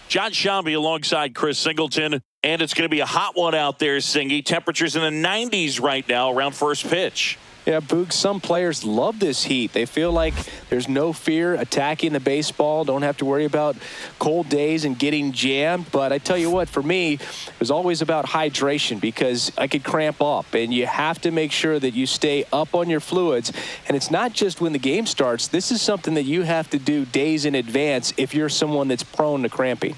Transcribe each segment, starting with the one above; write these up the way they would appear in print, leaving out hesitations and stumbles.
John Shambi alongside Chris Singleton. And it's going to be a hot one out there, Singy. Temperatures in the 90s right now around first pitch. Yeah, Boog, some players love this heat. They feel like there's no fear attacking the baseball. Don't have to worry about cold days and getting jammed. But I tell you what, for me, it was always about hydration because I could cramp up. And you have to make sure that you stay up on your fluids. And it's not just when the game starts. This is something that you have to do days in advance if you're someone that's prone to cramping.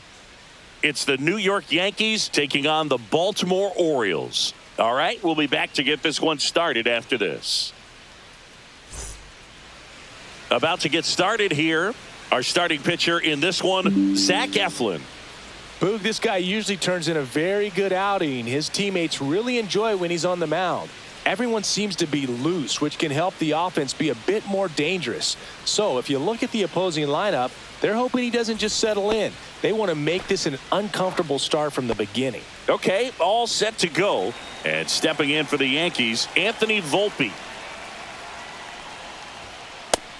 It's the New York Yankees taking on the Baltimore Orioles. All right, we'll be back to get this one started after this. About to get started here. Our starting pitcher in this one, Zach Eflin. Boog, this guy usually turns in a very good outing. His teammates really enjoy when he's on the mound. Everyone seems to be loose, which can help the offense be a bit more dangerous. So if you look at the opposing lineup, they're hoping he doesn't just settle in. They want to make this an uncomfortable start from the beginning. Okay, all set to go. And stepping in for the Yankees, Anthony Volpe.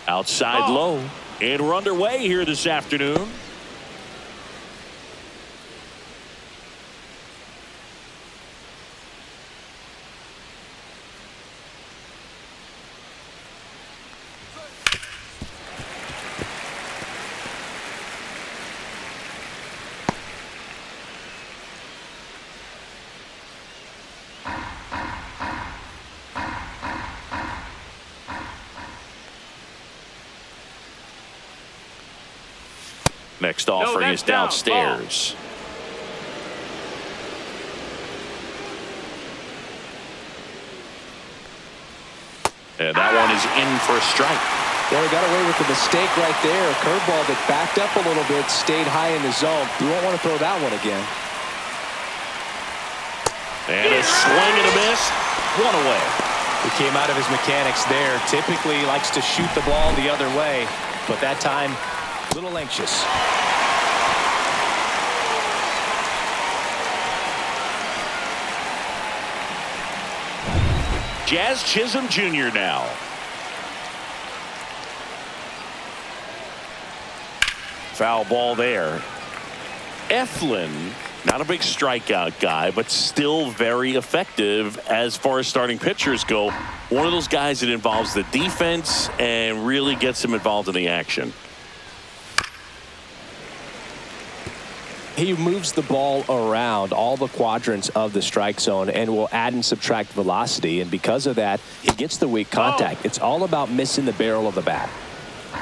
Outside low. And we're underway here this afternoon. Next offering is downstairs. And that one is in for a strike. Well, he got away with the mistake right there. A curveball that backed up a little bit, stayed high in the zone. You won't want to throw that one again. And a swing and a miss. One away. He came out of his mechanics there. Typically likes to shoot the ball the other way, but that time a little anxious. Jazz Chisholm Jr. now. Foul ball there. Eflin, not a big strikeout guy, but still very effective as far as starting pitchers go. One of those guys that involves the defense and really gets him involved in the action. He moves the ball around all the quadrants of the strike zone and will add and subtract velocity. And because of that, he gets the weak contact. It's all about missing the barrel of the bat.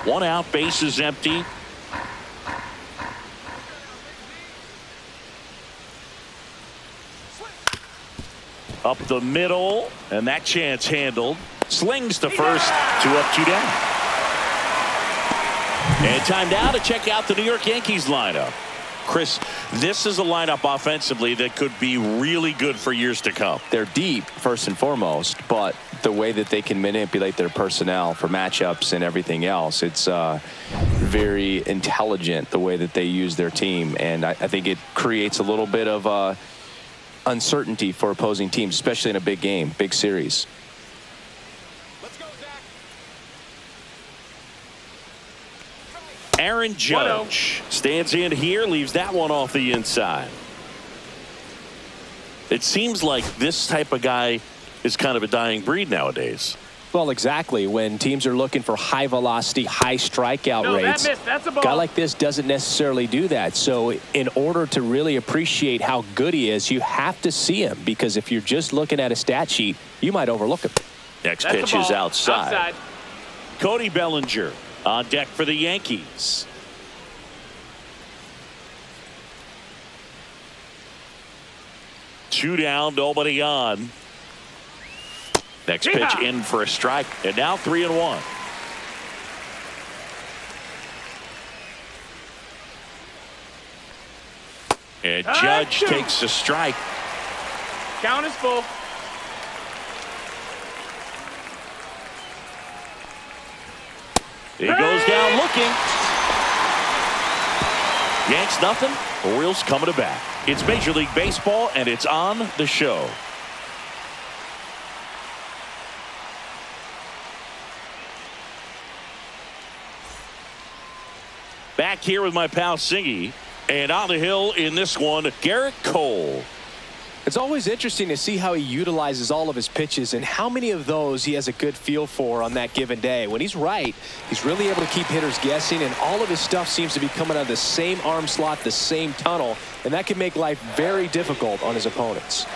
One out, base is empty. Up the middle, and that chance handled. Slings to first, 2 up, 2 down. And time now to check out the New York Yankees lineup. Chris, this is a lineup offensively that could be really good for years to come. They're deep, first and foremost, but the way that they can manipulate their personnel for matchups and everything else, it's very intelligent the way that they use their team. And I think it creates a little bit of uncertainty for opposing teams, especially in a big game, big series. Aaron Judge stands in here, leaves that one off the inside. It seems like this type of guy is kind of a dying breed nowadays. Well, exactly. When teams are looking for high velocity, high strikeout rates, that's a ball. A guy like this doesn't necessarily do that. So in order to really appreciate how good he is, you have to see him, because if you're just looking at a stat sheet, you might overlook him. Next pitch is outside. Cody Bellinger on deck for the Yankees. Two down, nobody on. Next pitch in for a strike, and now 3-1. And Judge takes a strike. Count is full. He goes down looking. Yanks nothing. Orioles coming to bat. It's Major League Baseball, and it's on the show. Back here with my pal Singy. And on the hill in this one, Garrett Cole. It's always interesting to see how he utilizes all of his pitches and how many of those he has a good feel for on that given day. When he's right, he's really able to keep hitters guessing, and all of his stuff seems to be coming out of the same arm slot, the same tunnel, and that can make life very difficult on his opponents.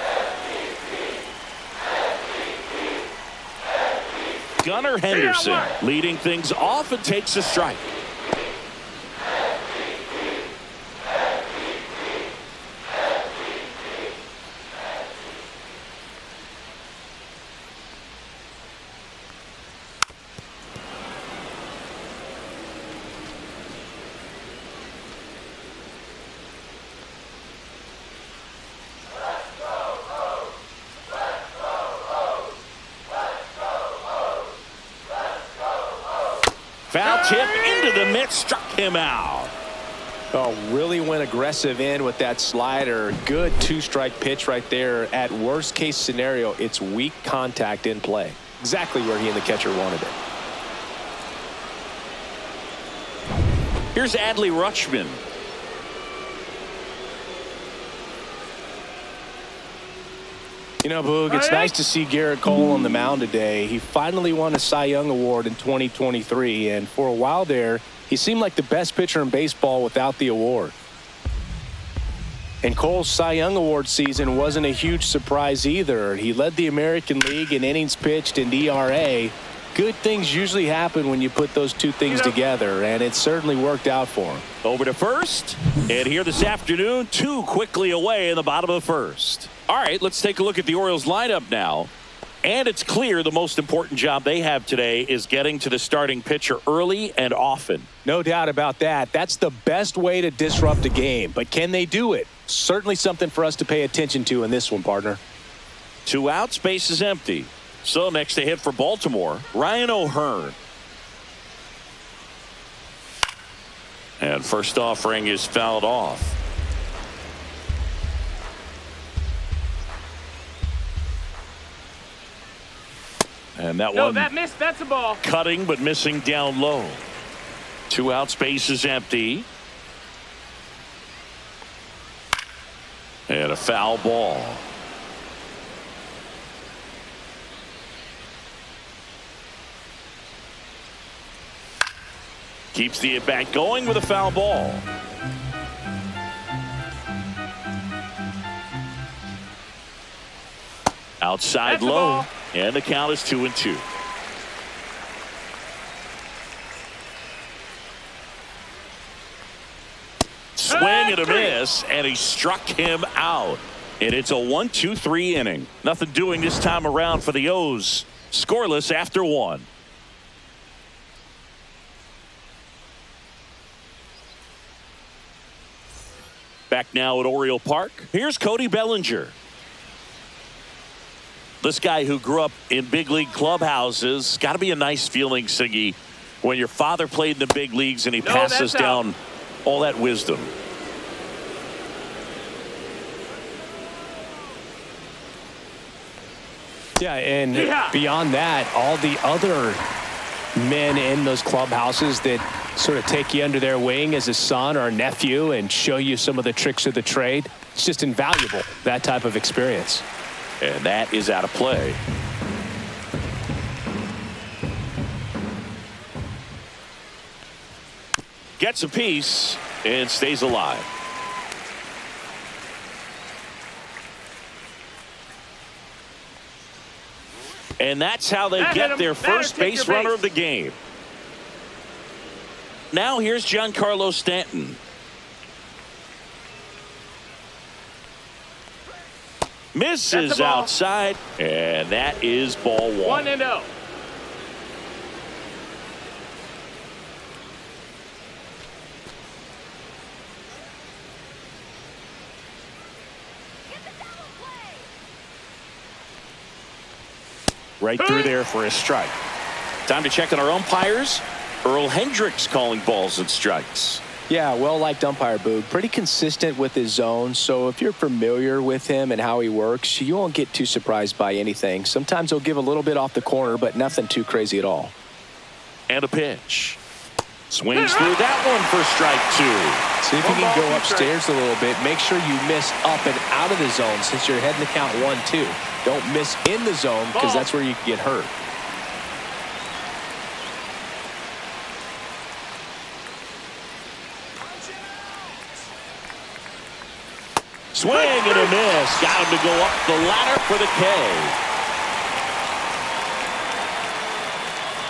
Gunnar Henderson leading things off and takes a strike. Foul tip into the mitt, struck him out. Oh, really went aggressive in with that slider. Good two-strike pitch right there. At worst case scenario, it's weak contact in play. Exactly where he and the catcher wanted it. Here's Adley Rutschman. You know, Boog, it's nice to see Garrett Cole on the mound today. He finally won a Cy Young Award in 2023, and for a while there, he seemed like the best pitcher in baseball without the award. And Cole's Cy Young Award season wasn't a huge surprise either. He led the American League in innings pitched and ERA. Good things usually happen when you put those two things together, and it certainly worked out for him. Over to first, and here this afternoon, too quickly away in the bottom of the first. All right, let's take a look at the Orioles lineup now. And it's clear the most important job they have today is getting to the starting pitcher early and often. No doubt about that. That's the best way to disrupt a game. But can they do it? Certainly something for us to pay attention to in this one, partner. 2 outs, base is empty. So next to hit for Baltimore, Ryan O'Hearn. And first offering is fouled off. And that one that missed. That's a ball. Cutting but missing down low. 2 outs, base is empty. And a foul ball. Keeps the at-bat going with a foul ball. Outside That's low, and the count is 2-2. Swing and a miss, and he struck him out. And it's a 1-2-3 inning. Nothing doing this time around for the O's. Scoreless after 1. Back now at Oriole Park. Here's Cody Bellinger. This guy who grew up in big league clubhouses. Got to be a nice feeling, Siggy, when your father played in the big leagues and he passes down all that wisdom. Yeah, and beyond that, all the other men in those clubhouses that sort of take you under their wing as a son or a nephew and show you some of the tricks of the trade. It's just invaluable, that type of experience. And that is out of play. Gets a piece and stays alive. And that's how they get their first base runner of the game. Now here's Giancarlo Stanton. Misses outside, and that is ball 1. 1-0. Right through there for a strike. Time to check on our umpires. Earl Hendricks calling balls and strikes. Yeah, well-liked umpire, Boog. Pretty consistent with his zone, so if you're familiar with him and how he works, you won't get too surprised by anything. Sometimes he'll give a little bit off the corner, but nothing too crazy at all. And a pitch. Swings through that one for strike two. See if you can go upstairs a little bit. Make sure you miss up and out of the zone since you're heading to count 1-2. Don't miss in the zone because that's where you can get hurt. Swing and a miss. Got him to go up the ladder for the K.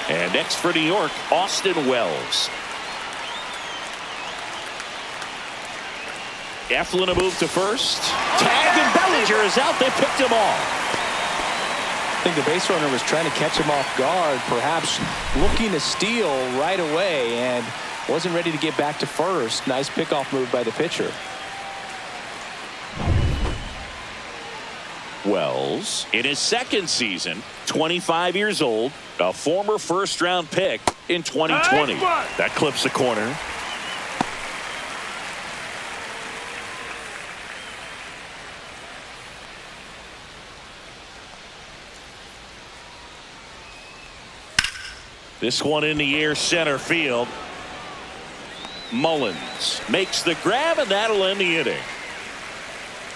And next for New York, Austin Wells. Eflin a move to first. Tagged and Bellinger is out. They picked him off. I think the base runner was trying to catch him off guard, perhaps looking to steal right away and wasn't ready to get back to first. Nice pickoff move by the pitcher. Wells, in his second season, 25 years old, a former first-round pick in 2020. That clips the corner. This one in the air center field. Mullins makes the grab, and that'll end the inning.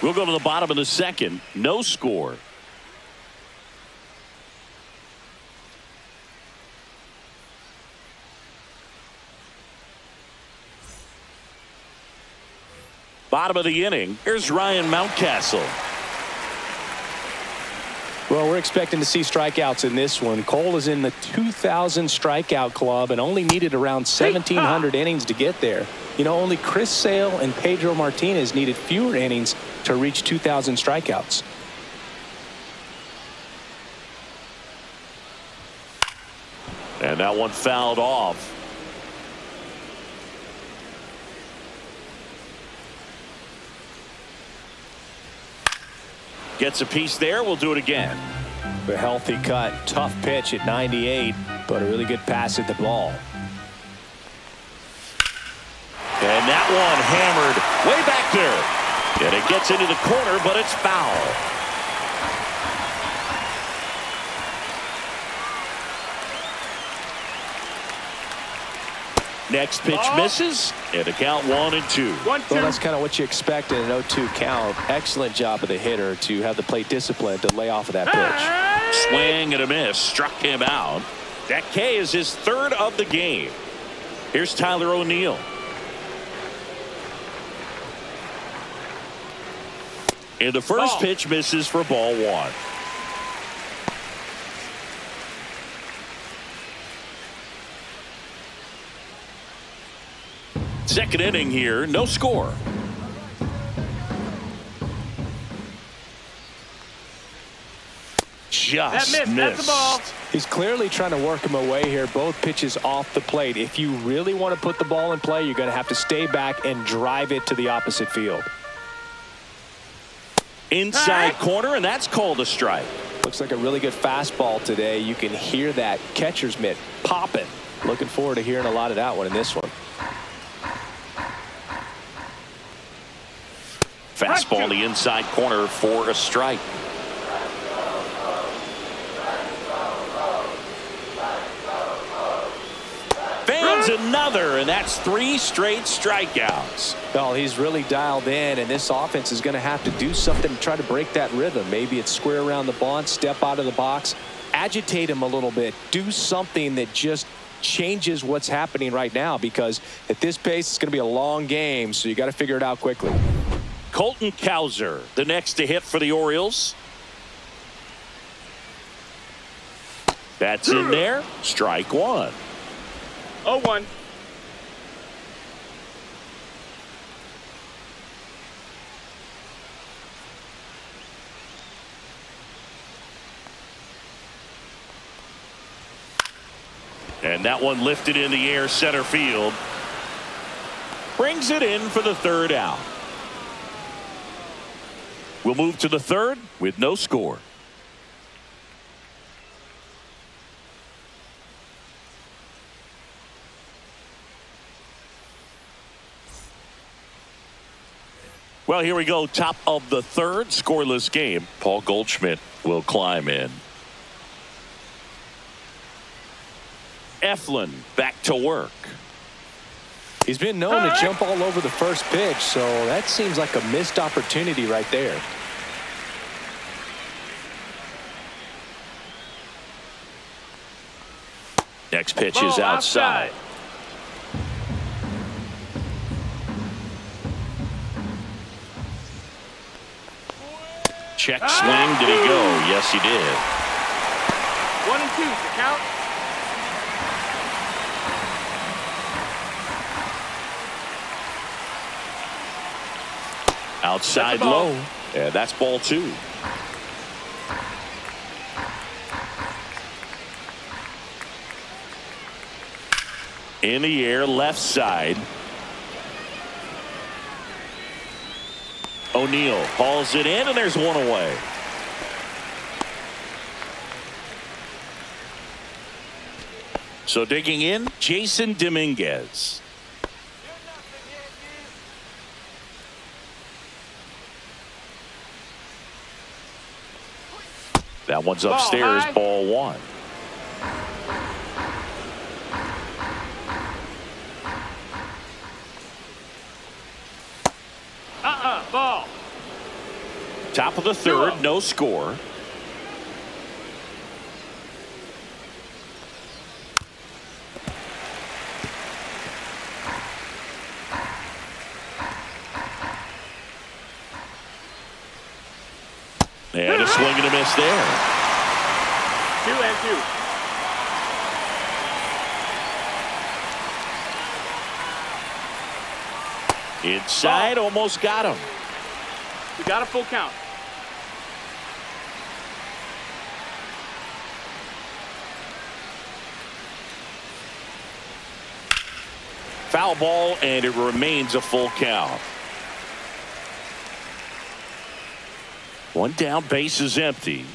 We'll go to the bottom of the second. No score. Bottom of the inning. Here's Ryan Mountcastle. Well, we're expecting to see strikeouts in this one. Cole is in the 2,000 strikeout club and only needed around 1,700 innings to get there. You know, only Chris Sale and Pedro Martinez needed fewer innings to reach 2,000 strikeouts. And that one fouled off. Gets a piece there. We'll do it again. A healthy cut. Tough pitch at 98, but a really good pass at the ball. And that one hammered way back there. And it gets into the corner, but it's foul. Next pitch misses, and a count 1-2. Well, that's kind of what you expect in an 0-2 count. Excellent job of the hitter to have the plate discipline to lay off of that pitch. Swing and a miss, struck him out. That K is his third of the game. Here's Tyler O'Neill. And the first pitch misses for ball one. Second inning here, no score. Just missed. That's the ball. He's clearly trying to work him away here. Both pitches off the plate. If you really want to put the ball in play, you're going to have to stay back and drive it to the opposite field. Inside corner, and that's called a strike. Looks like a really good fastball today. You can hear that catcher's mitt popping. Looking forward to hearing a lot of that one in this one. Fastball in the inside corner for a strike. Fans another, and that's 3 straight strikeouts. Well, he's really dialed in, and this offense is going to have to do something to try to break that rhythm. Maybe it's square around the bunt, step out of the box, agitate him a little bit, do something that just changes what's happening right now, because at this pace it's going to be a long game, so you got to figure it out quickly. Colton Cowser, the next to hit for the Orioles. That's in there. Strike one. 0-1. And that one lifted in the air center field. Brings it in for the third out. We'll move to the third with no score. Well, here we go. Top of the third, scoreless game. Paul Goldschmidt will climb in. Eflin back to work. He's been known to jump all over the first pitch, so that seems like a missed opportunity right there. Next pitch is outside. Check swing. Did he go? Yes, he did. 1 and 2 to count. Outside low. Yeah, that's ball 2. In the air, left side. O'Neill hauls it in, and there's one away. So digging in, Jason Dominguez. That one's upstairs, ball 1. Ball. Top of the 3rd, no score. And a swing and a miss there. 2 and 2. Inside, almost got him. We got a full count. Foul ball, and it remains a full count. One down, base is empty.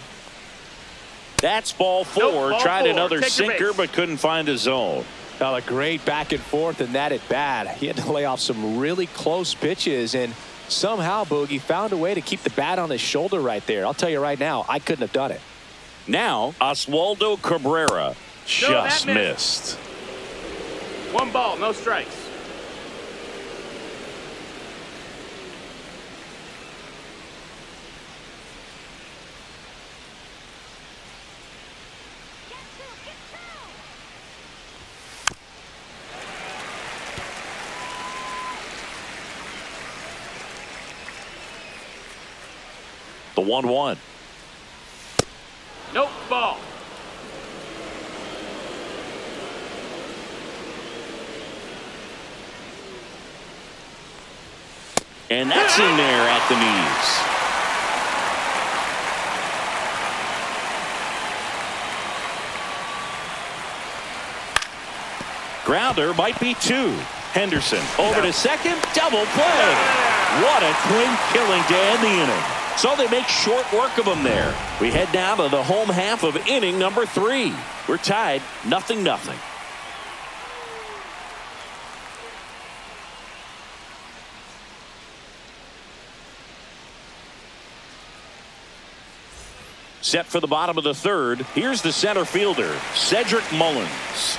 That's ball 4. Nope, ball Tried 4. another Take your sinker, base. but couldn't find a zone. Well, a great back and forth in that at bat. He had to lay off some really close pitches, and somehow Boogie found a way to keep the bat on his shoulder right there. I'll tell you right now, I couldn't have done it. Now, Oswaldo Cabrera just missed. 1 ball, no strikes. The 1-1. Nope, ball. And that's in there at the knees. Grounder might be 2. Henderson over to second. Double play. What a clean killing to end the inning. So they make short work of them there. We head down to the home half of inning number 3. We're tied 0-0. Set for the bottom of the 3rd. Here's the center fielder, Cedric Mullins.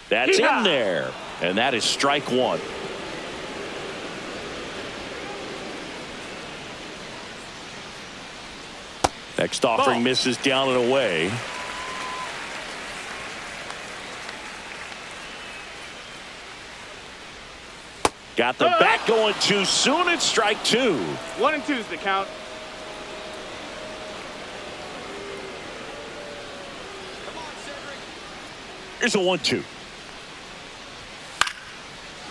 That's in there, and that is strike 1. Next offering misses down and away. Got the bat going too soon. It's strike 2. 1 and 2's the count. Here's a 1-2.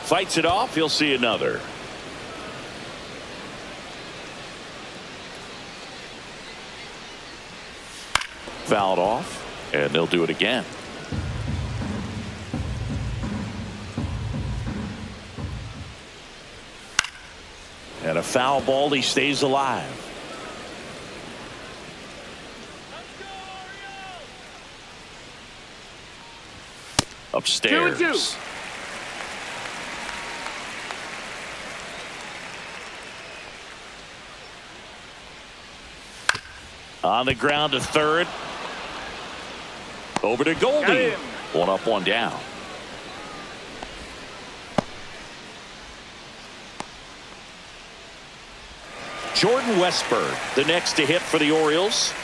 Fights it off. He'll see another. Fouled off, and they'll do it again. And a foul ball. He stays alive. Upstairs. 2-2. On the ground to third. Over to Goldie. One up, one down. Jordan Westburg, the next to hit for the Orioles.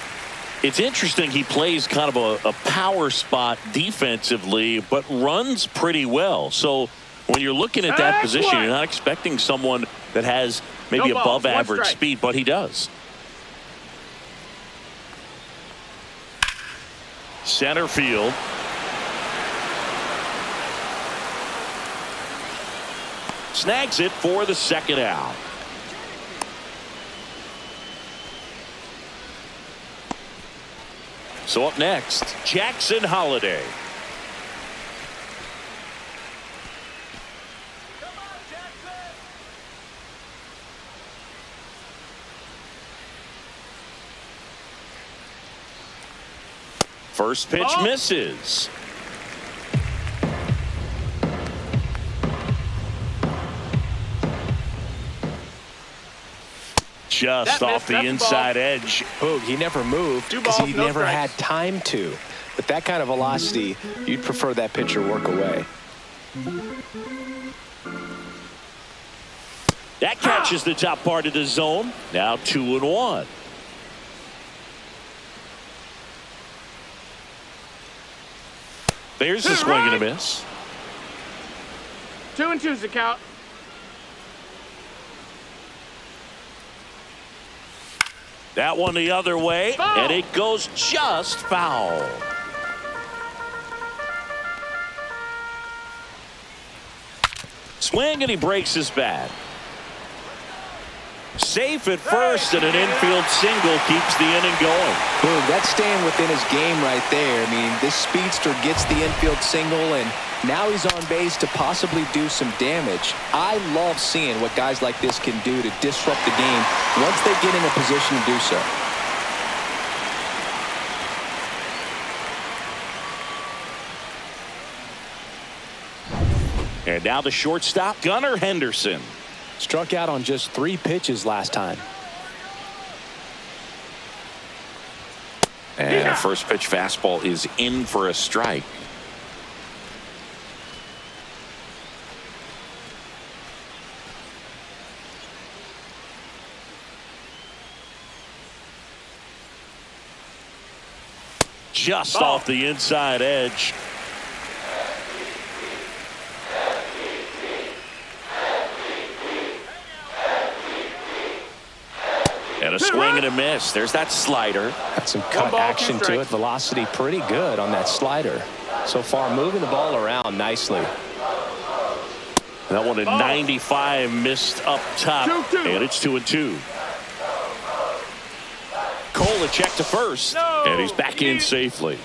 It's interesting, he plays kind of a power spot defensively, but runs pretty well. So when you're looking at that position, you're not expecting someone that has maybe above average speed, but he does. Center field. Snags it for the second out. So up next, Jackson Holliday. First pitch misses. Just off the inside edge. Boog, he never moved because he never had time to. With that kind of velocity, you'd prefer that pitcher work away. That catches the top part of the zone. Now 2-1. There's the swing and a miss. 2-2's the count. That one the other way, and it goes just foul. Swing, and he breaks his bat. Safe at first, and an infield single keeps the inning going. Boom, that's staying within his game right there. I mean, this speedster gets the infield single, and now he's on base to possibly do some damage. I love seeing what guys like this can do to disrupt the game once they get in a position to do so. And now the shortstop, Gunnar Henderson. Struck out on just 3 pitches last time. And a first pitch fastball is in for a strike. Just off the inside edge. And a swing and a miss. There's that slider. Got some cut action to it. Velocity pretty good on that slider. So far, moving the ball around nicely. That one at 95 missed up top. And it's 2-2. Cole a check to first. And he's back in safely.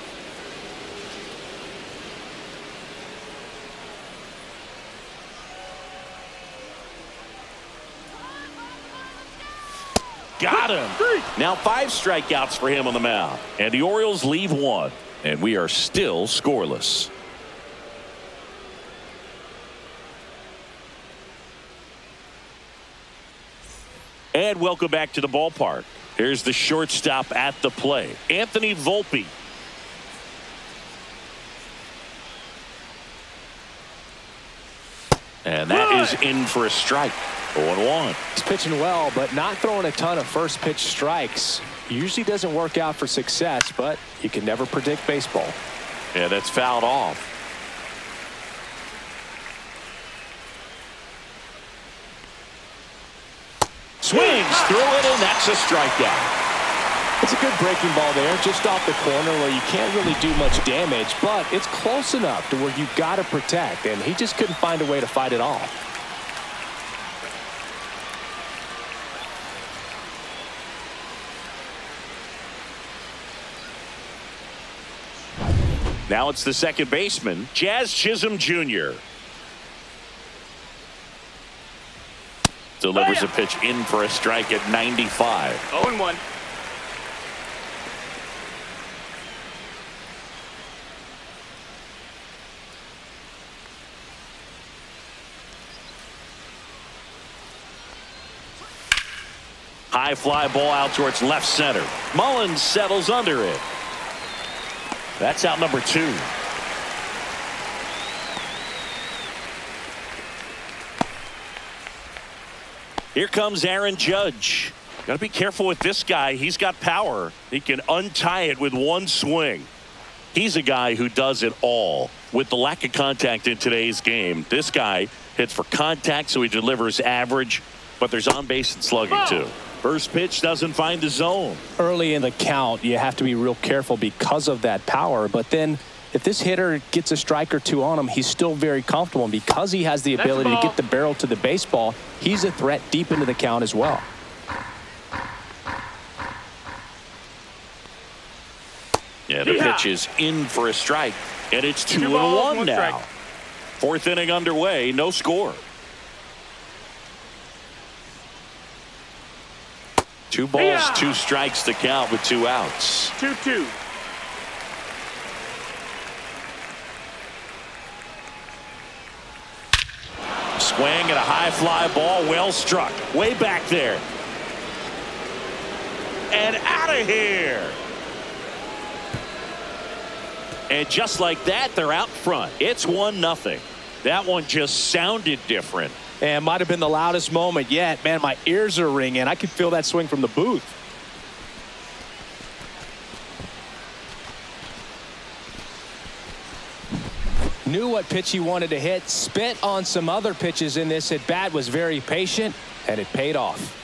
Got him. Now 5 strikeouts for him on the mound. And the Orioles leave 1. And we are still scoreless. And welcome back to the ballpark. Here's the shortstop at the play, Anthony Volpe. And that is in for a strike. 0-1. He's pitching well, but not throwing a ton of first pitch strikes. Usually doesn't work out for success, but you can never predict baseball. Yeah, that's fouled off. Swings through it, and that's a strikeout. It's a good breaking ball there, just off the corner where you can't really do much damage, but it's close enough to where you've got to protect, and he just couldn't find a way to fight it off. Now it's the second baseman, Jazz Chisholm Jr. Delivers a pitch in for a strike at 95. 0-1. High fly ball out towards left center. Mullins settles under it. That's out number 2. Here comes Aaron Judge. Got to be careful with this guy. He's got power. He can untie it with one swing. He's a guy who does it all. With the lack of contact in today's game, this guy hits for contact, so he delivers average, but there's on base and slugging too. First pitch doesn't find the zone. Early in the count, you have to be real careful because of that power. But then if this hitter gets a strike or two on him, he's still very comfortable. And because he has the ability to get the barrel to the baseball, he's a threat deep into the count as well. Yeah, the pitch is in for a strike, and it's 2-1 now. Strike. 4th inning underway, no score. 2 balls, 2 strikes to count with 2 outs. 2-2. Swing and a high fly ball, well struck. Way back there. And out of here. And just like that, they're out front. It's 1-0. That one just sounded different. And might have been the loudest moment yet. Man, my ears are ringing. I could feel that swing from the booth. Knew what pitch he wanted to hit. Spit on some other pitches in this at bat. Was very patient, and it paid off.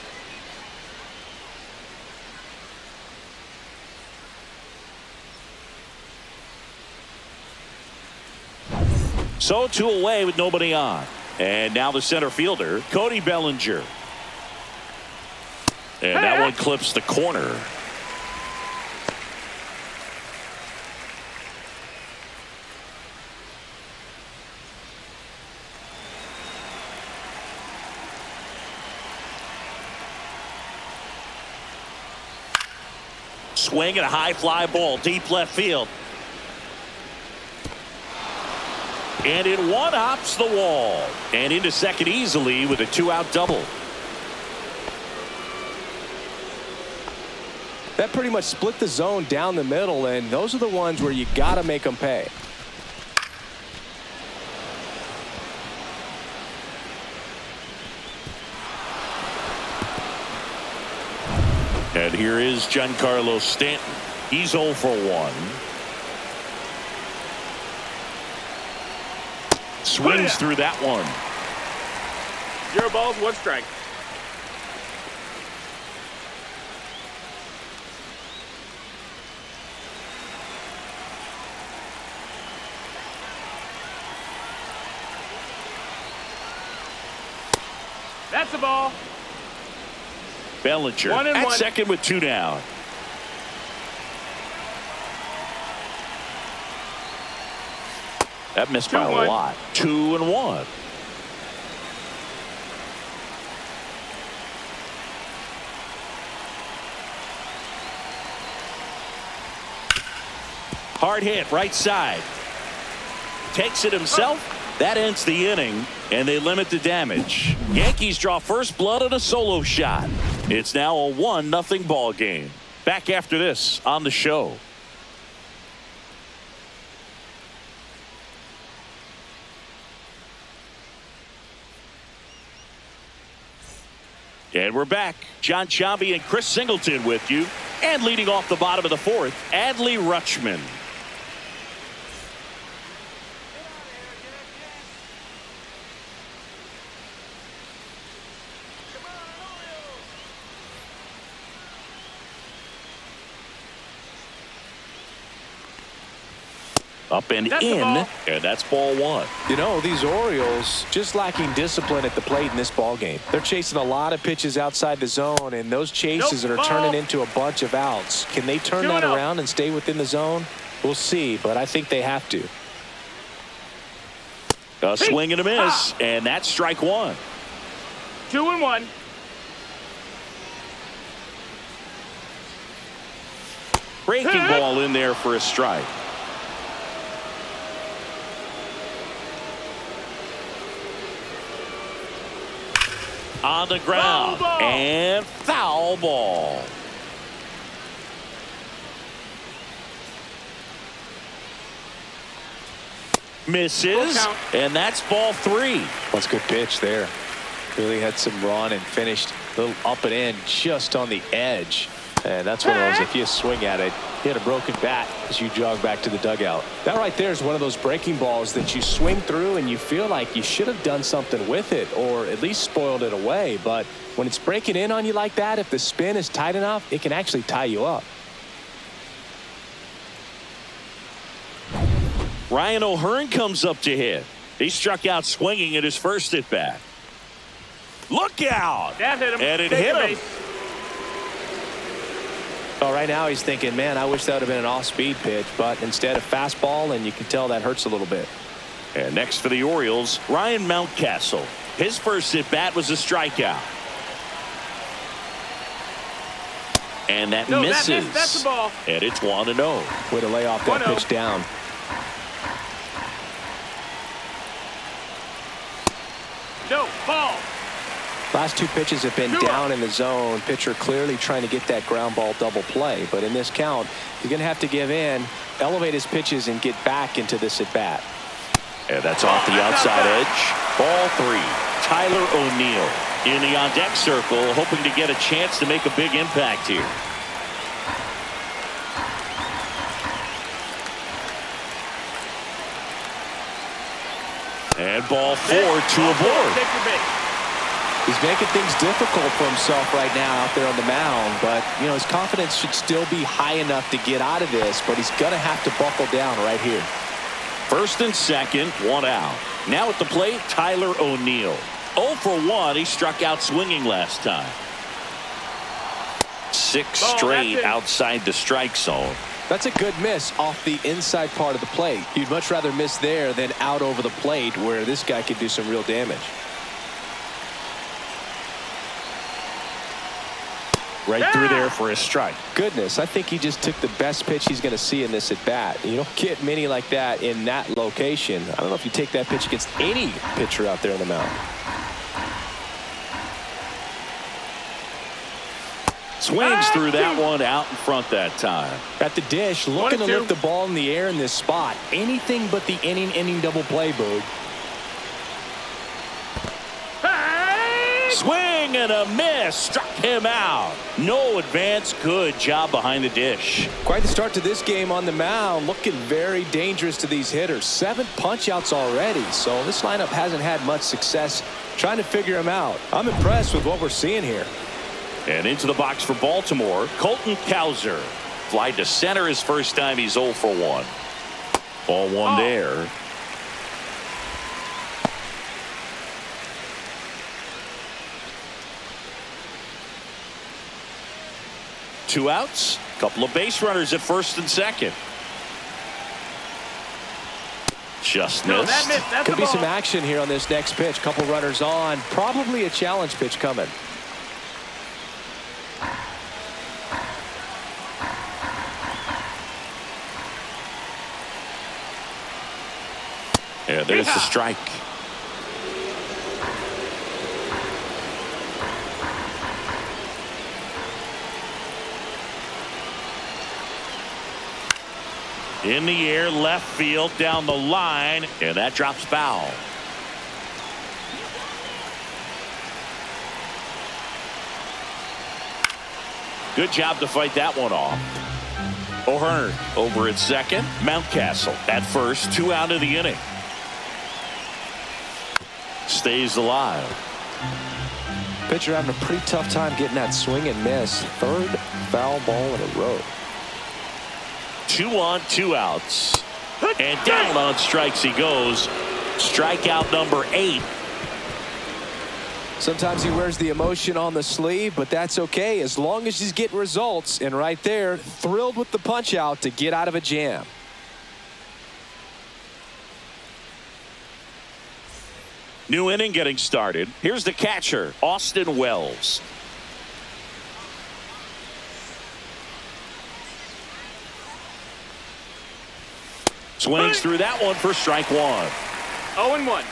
So 2 away with nobody on. And now the center fielder, Cody Bellinger. And that one clips the corner. Swing and a high fly ball deep left field. And it one-hops the wall. And into second easily with a 2-out double. That pretty much split the zone down the middle, and those are the ones where you got to make them pay. And here is Giancarlo Stanton. He's 0 for 1. Swings through that one. 0 balls, 1 strike. That's the ball. Bellinger 1-1. at second with 2 down. That missed by a 2-1. lot. 2-1. Hard hit right side. Takes it himself. That ends the inning, and they limit the damage. Yankees draw first blood on a solo shot. It's now a 1-0 ball game. Back after this on the show. And we're back. John Chavi and Chris Singleton with you. And leading off the bottom of the 4th, Adley Rutschman. Up and in, and that's ball 1. You know, these Orioles just lacking discipline at the plate in this ball game. They're chasing a lot of pitches outside the zone, and those chases are turning into a bunch of outs. Can they turn that around and stay within the zone? We'll see, but I think they have to. A swing and a miss, and that's strike 1. 2-1. Breaking ball in there for a strike. on the ground. Foul ball. And foul ball. Misses, and that's ball 3. That's a good pitch there. Really had some run and finished a little up and in just on the edge. And that's one of those, if you swing at it, you had a broken bat as you jog back to the dugout. That right there is one of those breaking balls that you swing through and you feel like you should have done something with it or at least spoiled it away. But when it's breaking in on you like that, if the spin is tight enough, it can actually tie you up. Ryan O'Hearn comes up to hit. He struck out swinging at his first at bat. Look out! That hit him. And it hit him. Well, right now he's thinking, man, I wish that would have been an off-speed pitch, but instead a fastball, and you can tell that hurts a little bit. And next for the Orioles, Ryan Mountcastle. His first at bat was a strikeout. And that misses. That's the ball. And it's 1-0. Way to lay off that pitch down. No, ball. Last 2 pitches have been down in the zone. Pitcher clearly trying to get that ground ball double play. But in this count, he's going to have to give in, elevate his pitches, and get back into this at bat. And that's off the outside edge. Ball 3. Tyler O'Neill in the on deck circle, hoping to get a chance to make a big impact here. And ball 4 to aboard. He's making things difficult for himself right now out there on the mound, but you know his confidence should still be high enough to get out of this, but he's going to have to buckle down right here. First and second, 1 out. Now at the plate, Tyler O'Neill. 0 for 1. He struck out swinging last time. 6 straight outside the strike zone. That's a good miss off the inside part of the plate. You'd much rather miss there than out over the plate where this guy could do some real damage. Right through there for a strike. Goodness, I think he just took the best pitch he's going to see in this at bat. You don't get many like that in that location. I don't know if you take that pitch against any pitcher out there on the mound. Swings through that one out in front that time. At the dish, looking to lift the ball in the air in this spot. Anything but the inning double play, Boog. Swing and a miss. Struck him out. No advance. Good job behind the dish. Quite the start to this game on the mound. Looking very dangerous to these hitters. 7 punch-outs already. So this lineup hasn't had much success trying to figure him out. I'm impressed with what we're seeing here. And into the box for Baltimore, Colton Cowser. Fly to center his first time. He's 0 for 1. Ball 1 there. Two outs, couple of base runners at first and second. Just missed. Could be some action here on this next pitch. Couple runners on. Probably a challenge pitch coming. Yeah, there's the strike. In the air, left field, down the line, and that drops foul. Good job to fight that one off. O'Hearn over at second. Mountcastle at first. 2 out of the inning. Stays alive. Pitcher having a pretty tough time getting that swing and miss. 3rd foul ball in a row. 2 on, 2 outs. And down on strikes he goes. Strikeout number 8. Sometimes he wears the emotion on the sleeve, but that's okay as long as he's getting results. And right there, thrilled with the punch out to get out of a jam. New inning getting started. Here's the catcher, Austin Wells. Swings through that one for strike 1. 0-1.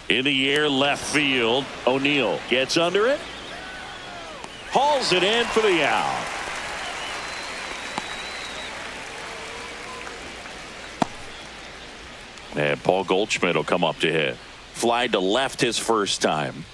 In the air, left field. O'Neill gets under it. Hauls it in for the out. And Paul Goldschmidt will come up to hit. Fly to left his first time.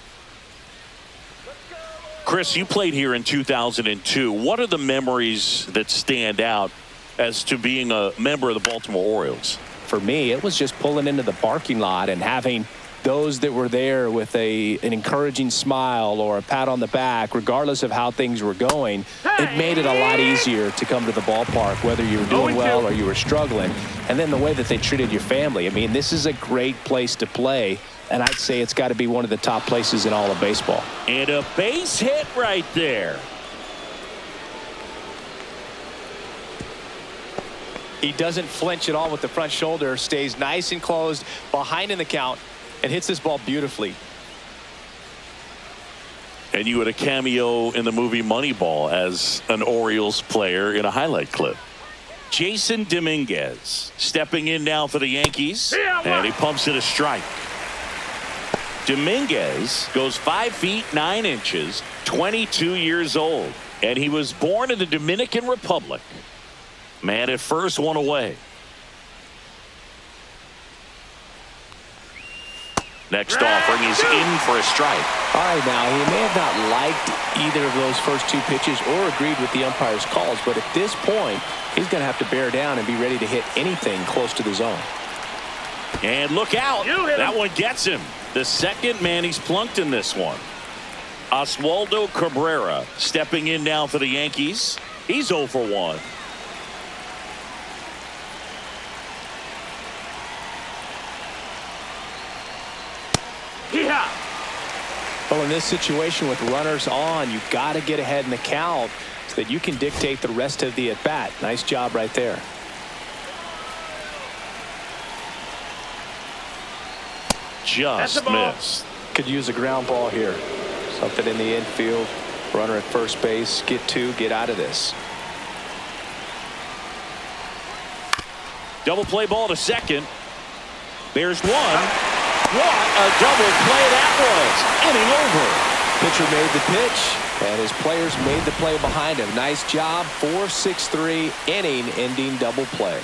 Chris, you played here in 2002. What are the memories that stand out as to being a member of the Baltimore Orioles? For me, it was just pulling into the parking lot and having those that were there with an encouraging smile or a pat on the back, regardless of how things were going. It made it a lot easier to come to the ballpark, whether you were doing well or you were struggling. And then the way that they treated your family. I mean, this is a great place to play, and I'd say it's got to be one of the top places in all of baseball. And a base hit right there. He doesn't flinch at all with the front shoulder, stays nice and closed, behind in the count, and hits this ball beautifully. And you had a cameo in the movie Moneyball as an Orioles player in a highlight clip. Jason Dominguez stepping in now for the Yankees, and he pumps it a strike. Dominguez goes 5 feet 9 inches, 22 years old, and he was born in the Dominican Republic. Man at first, one away. Next offering is in for a strike. All right, now, he may have not liked either of those first two pitches or agreed with the umpire's calls, but at this point, he's going to have to bear down and be ready to hit anything close to the zone. And look out. That one gets him. The second man he's plunked in this one. Oswaldo Cabrera stepping in now for the Yankees. He's 0 for 1. Yeah. Well, in this situation with runners on, you've got to get ahead in the count so that you can dictate the rest of the at-bat. Nice job right there. Just missed. Could use a ground ball here. Something in the infield. Runner at first base. Get two. Get out of this. Double play ball to second. There's one. What a double play that was. Inning over. Pitcher made the pitch, and his players made the play behind him. Nice job. 4-6-3 inning ending double play.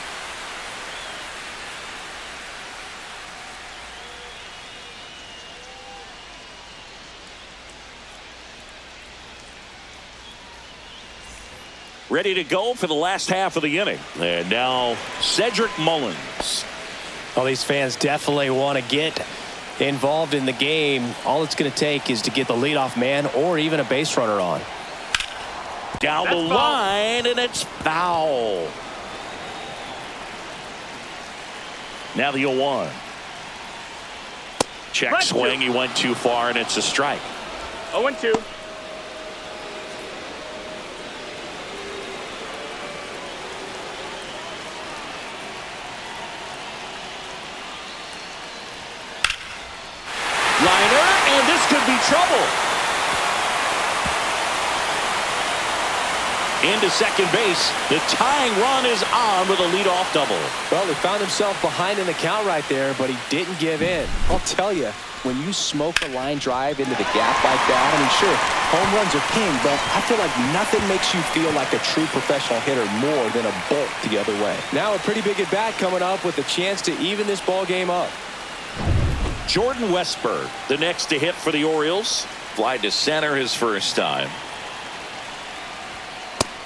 Ready to go for the last half of the inning. And now Cedric Mullins. Well, these fans definitely want to get involved in the game. All it's going to take is to get the leadoff man or even a base runner on. Down the line, and it's foul. Now the 0-1. Check swing. He went too far, and it's a strike. 0-2. Liner, and this could be trouble. Into second base. The tying run is on with a leadoff double. Well, he found himself behind in the count right there, but he didn't give in. I'll tell you, when you smoke a line drive into the gap like that, I mean, sure, home runs are king, but I feel like nothing makes you feel like a true professional hitter more than a bolt the other way. Now a pretty big at-bat coming up with a chance to even this ball game up. Jordan Westburg, the next to hit for the Orioles. Fly to center his first time.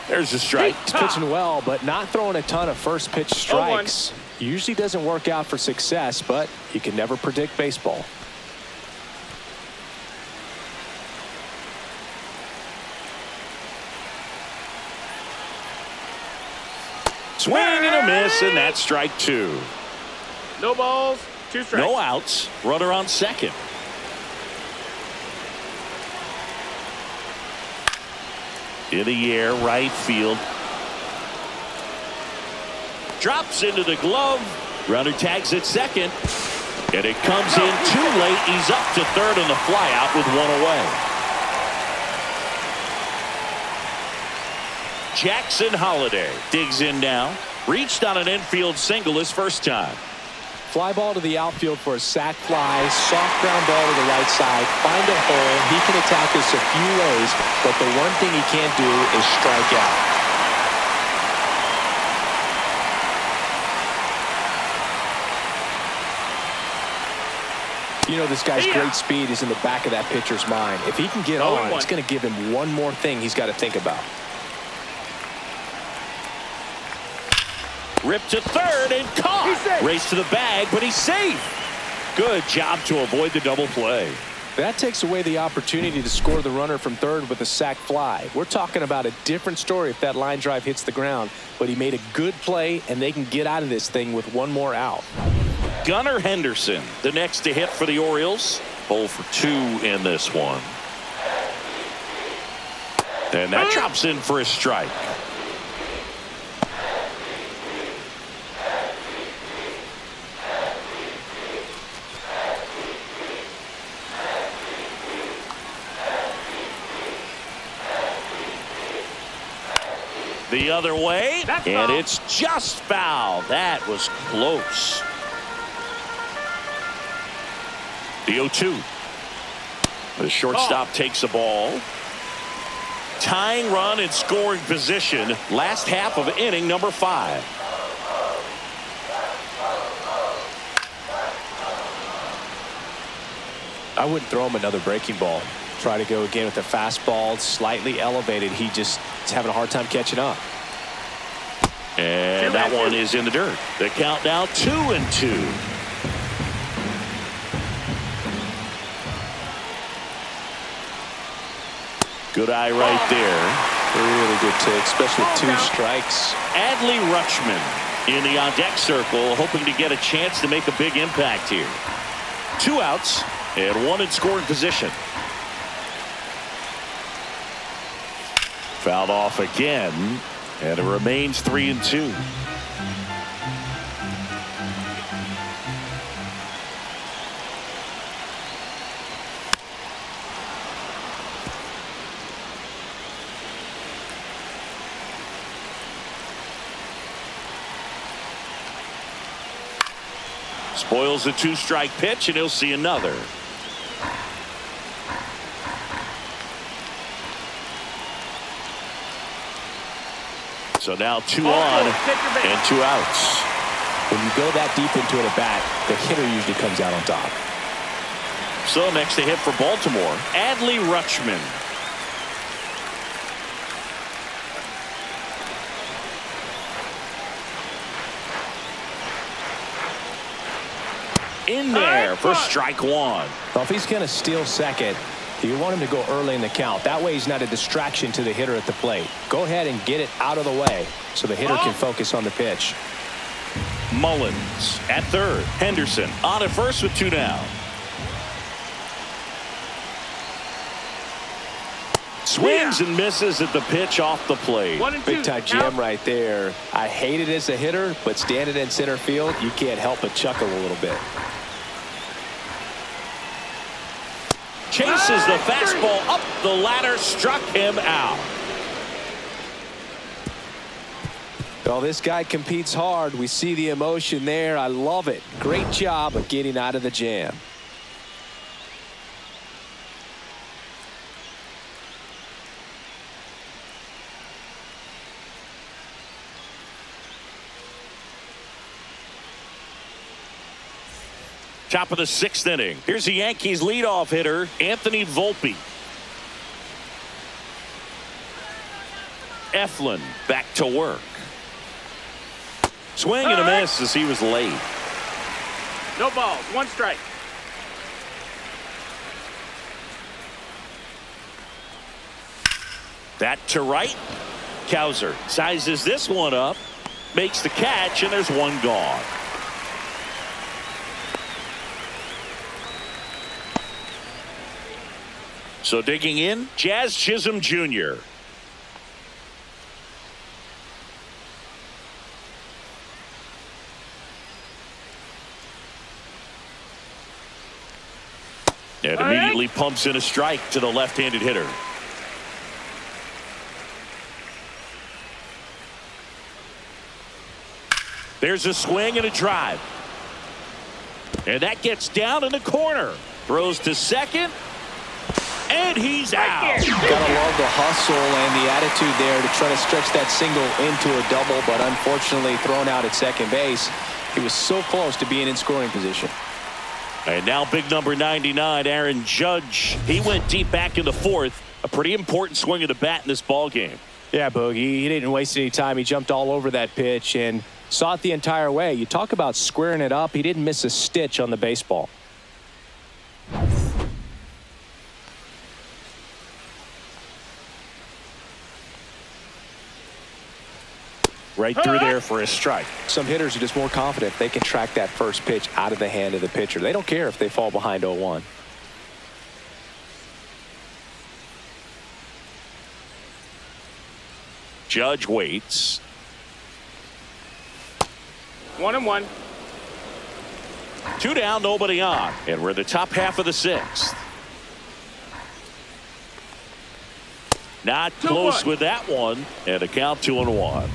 There's a strike. He's pitching well, but not throwing a ton of first pitch strikes. Usually doesn't work out for success, but you can never predict baseball. Swing and a miss, and that's strike 2. No balls, 2 strikes. No outs. Runner on second. In the air, right field. Drops into the glove. Runner tags at second. And it comes in too late. He's up to third on the flyout with 1 away. Jackson Holliday digs in now. Reached on an infield single his first time. Fly ball to the outfield for a sac fly, soft ground ball to the right side, find a hole. He can attack this a few ways, but the one thing he can't do is strike out. You know, this guy's great speed is in the back of that pitcher's mind. If he can get on, it's going to give him one more thing he's got to think about. Ripped to third and caught. Race to the bag, but he's safe. Good job to avoid the double play. That takes away the opportunity to score the runner from third with a sac fly. We're talking about a different story if that line drive hits the ground, but he made a good play, and they can get out of this thing with one more out. Gunnar Henderson, the next to hit for the Orioles. 0 for 2 in this one. And that drops in for a strike. The other way, and it's just foul. That was close. The 0-2. The shortstop takes the ball. Tying run in scoring position. Last half of inning number 5. I wouldn't throw him another breaking ball. Try to go again with the fastball, slightly elevated. He just is having a hard time catching up. And that one is in the dirt. The count now 2-2. Good eye right there. Really good take, especially with 2 strikes. Adley Rutschman in the on-deck circle, hoping to get a chance to make a big impact here. 2 outs and 1 in scoring position. Fouled off again, and it remains 3-2. Spoils a 2-strike pitch, and he'll see another. So now 2 on and 2 outs. When you go that deep into an at-bat, the hitter usually comes out on top. So next to hit for Baltimore, Adley Rutschman. In there for strike 1. Well, if he's going to steal second, you want him to go early in the count. That way he's not a distraction to the hitter at the plate. Go ahead and get it out of the way so the hitter can focus on the pitch. Mullins at third. Henderson on at first with 2 down. Swings and misses at the pitch off the plate. Big time jam right there. I hate it as a hitter, but standing in center field, you can't help but chuckle a little bit. Chases the fastball up the ladder, struck him out. Well, this guy competes hard. We see the emotion there. I love it. Great job of getting out of the jam. Top of the 6th inning. Here's the Yankees leadoff hitter, Anthony Volpe. Eflin back to work. Swing and a miss as he was late. No balls, 1 strike. That to right. Cowser sizes this one up, makes the catch, and there's 1 gone. So digging in, Jazz Chisholm Jr. And immediately pumps in a strike to the left-handed hitter. There's a swing and a drive. And that gets down in the corner. Throws to second. And he's out. Gotta love the hustle and the attitude there to try to stretch that single into a double, but unfortunately thrown out at second base. He was so close to being in scoring position. And now big number 99, Aaron Judge. He went deep back in the fourth. A pretty important swing of the bat in this ball game. Yeah, Boogie. He didn't waste any time. He jumped all over that pitch and saw it the entire way. You talk about squaring it up. He didn't miss a stitch on the baseball. Right through there for a strike. Some hitters are just more confident if they can track that first pitch out of the hand of the pitcher. They don't care if they fall behind 0-1. Judge waits. 1-1. 2 down, nobody on. And we're in the top half of the sixth. Not close with that one. And a count 2-1.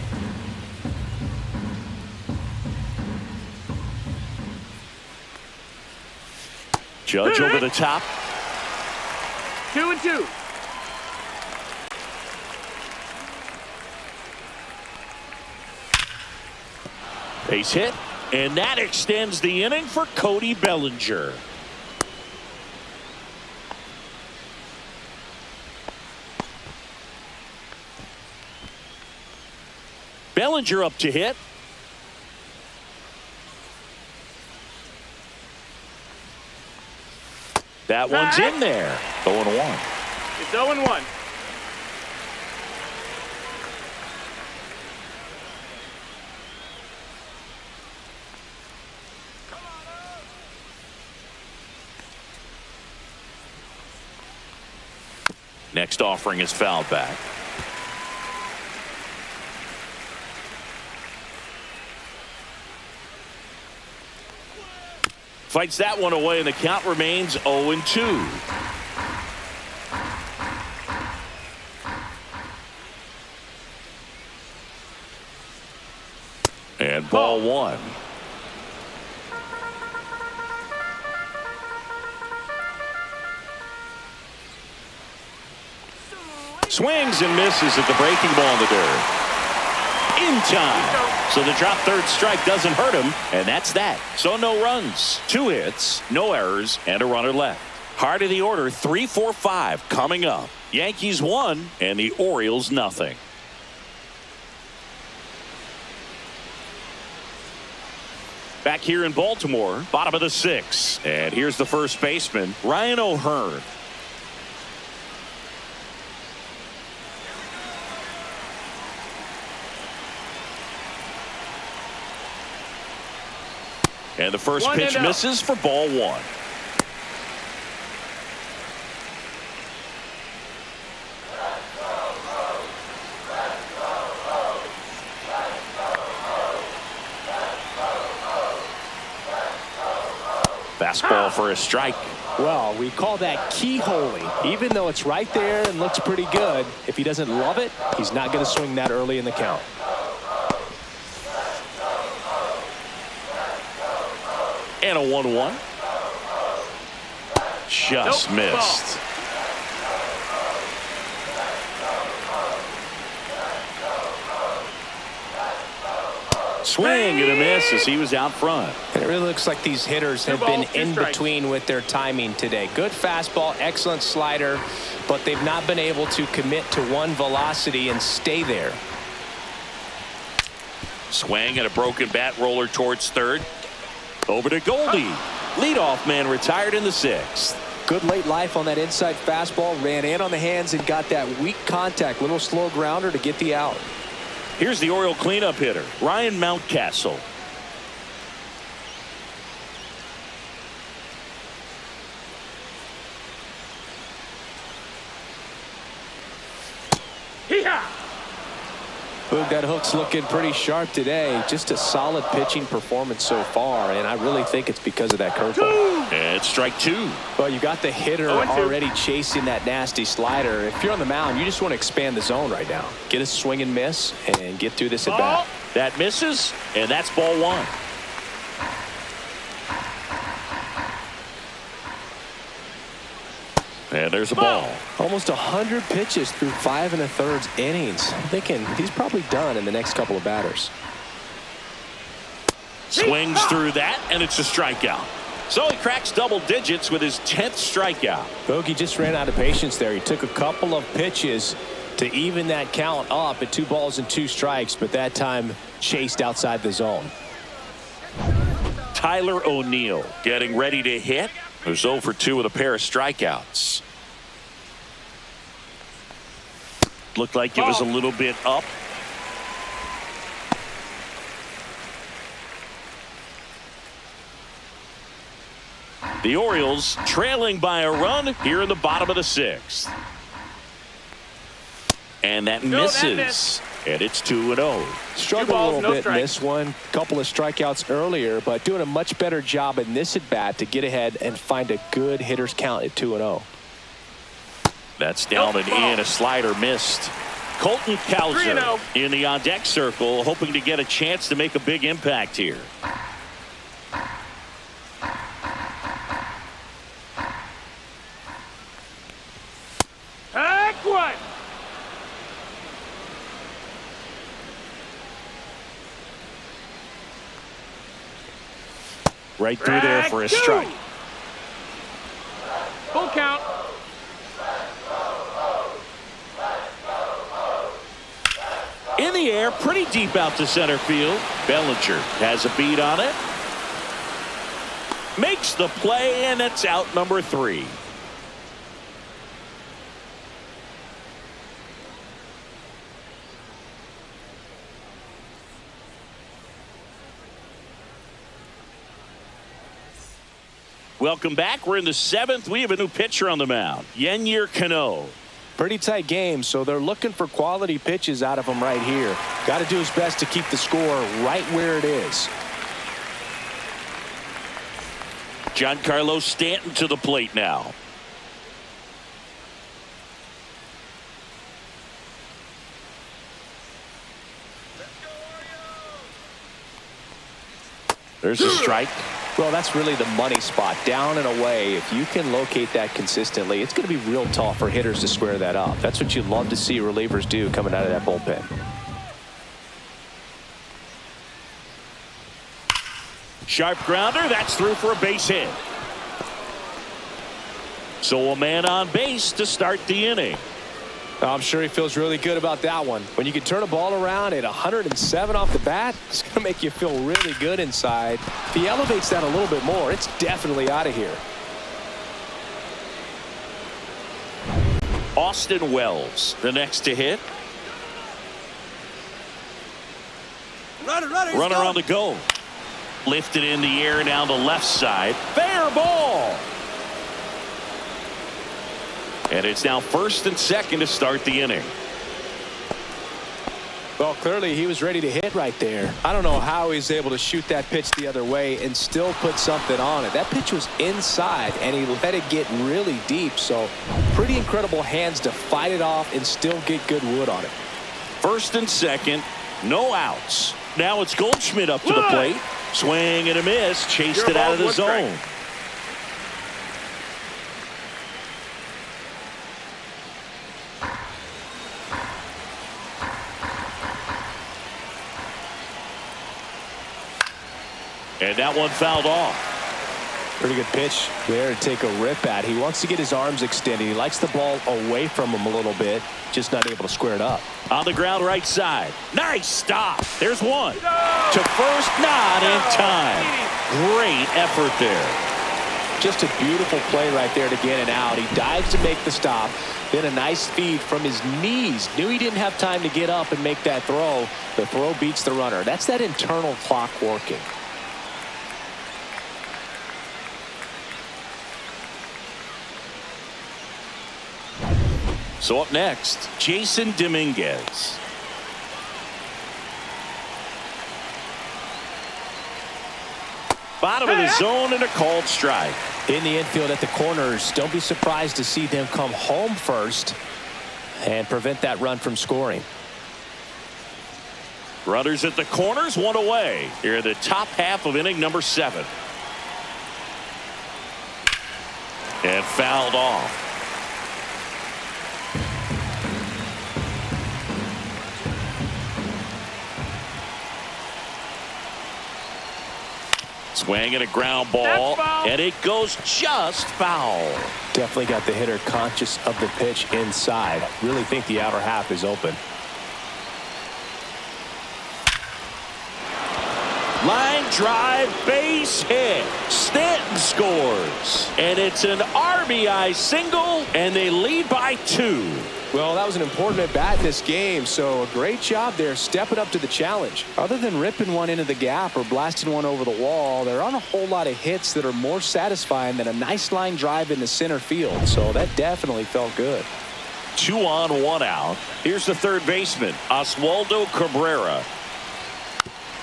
Judge over the top. 2-2. Base hit. And that extends the inning for Cody Bellinger. Bellinger up to hit. That one's in there. 0-1. It's 0-1. Next offering is fouled back. Fights that one away, and the count remains 0-2. And ball one. Swings and misses at the breaking ball in the dirt. In time. So the drop third strike doesn't hurt him, and that's that. So no runs, 2 hits, no errors, and a runner left. Heart of the order, 3, 4, 5 coming up. Yankees 1 and the Orioles nothing. Back here in Baltimore, bottom of the 6th. And here's the first baseman, Ryan O'Hearn. And the first pitch misses for ball one. Fastball for a strike. Well, we call that keyholing. Even though it's right there and looks pretty good, if he doesn't love it, he's not going to swing that early in the count. And a 1-1. Just missed. Swing and a miss as he was out front. And it really looks like these hitters have been in between with their timing today. Good fastball, excellent slider, but they've not been able to commit to one velocity and stay there. Swing and a broken bat roller towards third. Over to Goldie. Leadoff man retired in the 6th. Good late life on that inside fastball. Ran in on the hands and got that weak contact. Little slow grounder to get the out. Here's the Oriole cleanup hitter, Ryan Mountcastle. Boog, that hook's looking pretty sharp today. Just a solid pitching performance so far, and I really think it's because of that curveball. And strike 2. Well, you got the hitter already chasing that nasty slider. If you're on the mound, you just want to expand the zone right now. Get a swing and miss and get through this at bat. That misses, and that's ball one. And there's a ball. Almost 100 pitches through 5 1/3 innings. I'm thinking he's probably done in the next couple of batters. Swings through that, and it's a strikeout. So he cracks double digits with his 10th strikeout. Bogey just ran out of patience there. He took a couple of pitches to even that count up at 2 balls and 2 strikes, but that time chased outside the zone. Tyler O'Neill getting ready to hit. Who's 0 for 2 with a pair of strikeouts. Looked like it was a little bit up. The Orioles trailing by a run here in the bottom of the 6th. And that misses. And it's 2-0. Struggled a little bit in this one. Couple of strikeouts earlier, but doing a much better job in this at bat to get ahead and find a good hitter's count at 2-0. That's down and in. A slider missed. Colton Cowser in the on-deck circle, hoping to get a chance to make a big impact here. Heck what? Right through there for a strike. Full count. In the air, pretty deep out to center field. Bellinger has a beat on it. Makes the play, and it's out number 3. Welcome back. We're in the 7th. We have a new pitcher on the mound. Yennier Cano. Pretty tight game, so they're looking for quality pitches out of him right here. Got to do his best to keep the score right where it is. Giancarlo Stanton to the plate now. There's a strike. Well, that's really the money spot, down and away. If you can locate that consistently, it's going to be real tough for hitters to square that up. That's what you love to see relievers do coming out of that bullpen. Sharp grounder. That's through for a base hit. So a man on base to start the inning. I'm sure he feels really good about that one. When you can turn a ball around at 107 off the bat, it's going to make you feel really good inside. If he elevates that a little bit more, it's definitely out of here. Austin Wells, the next to hit. Runner on the go. Lifted in the air down the left side. Fair ball. And it's now 1st and 2nd to start the inning. Well, clearly he was ready to hit right there. I don't know how he's able to shoot that pitch the other way and still put something on it. That pitch was inside, and he let it get really deep. So pretty incredible hands to fight it off and still get good wood on it. 1st and 2nd, no outs. Now it's Goldschmidt up to the plate. Swing and a miss. Chased it out of the zone. And that one fouled off. Pretty good pitch there to take a rip at. He wants to get his arms extended. He likes the ball away from him a little bit, just not able to square it up. On the ground right side. Nice stop. There's one. To first, not in time. Great effort there. Just a beautiful play right there to get it out. He dives to make the stop. Then a nice feed from his knees. Knew he didn't have time to get up and make that throw. The throw beats the runner. That's that internal clock working. So up next, Jason Dominguez. Bottom of the zone and a called strike. In the infield at the corners, don't be surprised to see them come home first and prevent that run from scoring. Runners at the corners, one away. Here in the top half of inning number 7. And fouled off. Swing and a ground ball, and it goes just foul. Definitely got the hitter conscious of the pitch inside. Really think the outer half is open. Line drive, base hit. Stanton scores. And it's an RBI single, and they lead by 2. Well, that was an important at-bat in this game, so a great job there stepping up to the challenge. Other than ripping one into the gap or blasting one over the wall, there aren't a whole lot of hits that are more satisfying than a nice line drive into center field, so that definitely felt good. 2 on, 1 out. Here's the third baseman, Oswaldo Cabrera.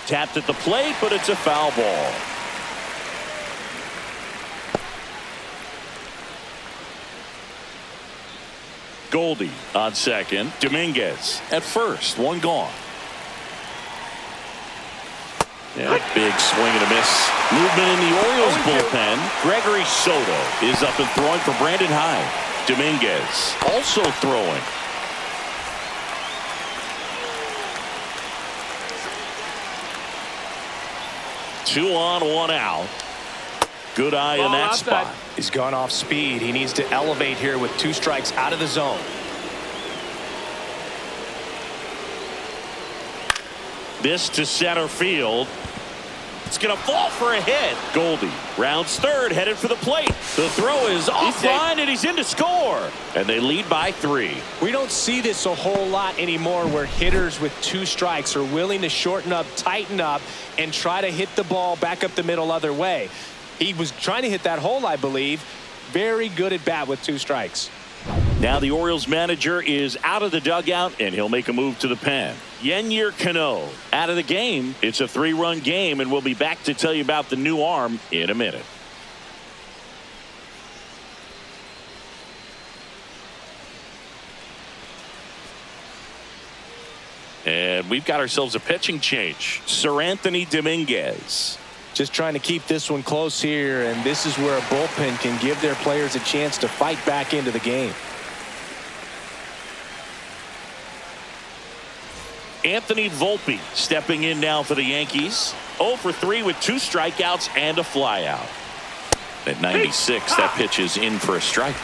Tapped at the plate, but it's a foul ball. Goldie on second. Dominguez at first. 1 gone. Yeah, big swing and a miss. Movement in the Orioles bullpen. Gregory Soto is up and throwing for Brandon Hyde. Dominguez also throwing. Two on, 1 out. Good eye in that spot. He's gone off speed. He needs to elevate here with 2 strikes out of the zone. This to center field. It's going to fall for a hit. Goldie rounds third, headed for the plate. The throw is offline, and he's in to score. And they lead by 3. We don't see this a whole lot anymore where hitters with 2 strikes are willing to shorten up, tighten up, and try to hit the ball back up the middle other way. He was trying to hit that hole, I believe. Very good at bat with 2 strikes. Now the Orioles manager is out of the dugout, and he'll make a move to the pen. Yennier Cano out of the game. It's a 3-run game, and we'll be back to tell you about the new arm in a minute. And we've got ourselves a pitching change. Sir Anthony Dominguez. Just trying to keep this one close here, and this is where a bullpen can give their players a chance to fight back into the game. Anthony Volpe stepping in now for the Yankees. 0 for 3 with 2 strikeouts and a flyout. At 96, that pitch is in for a strike.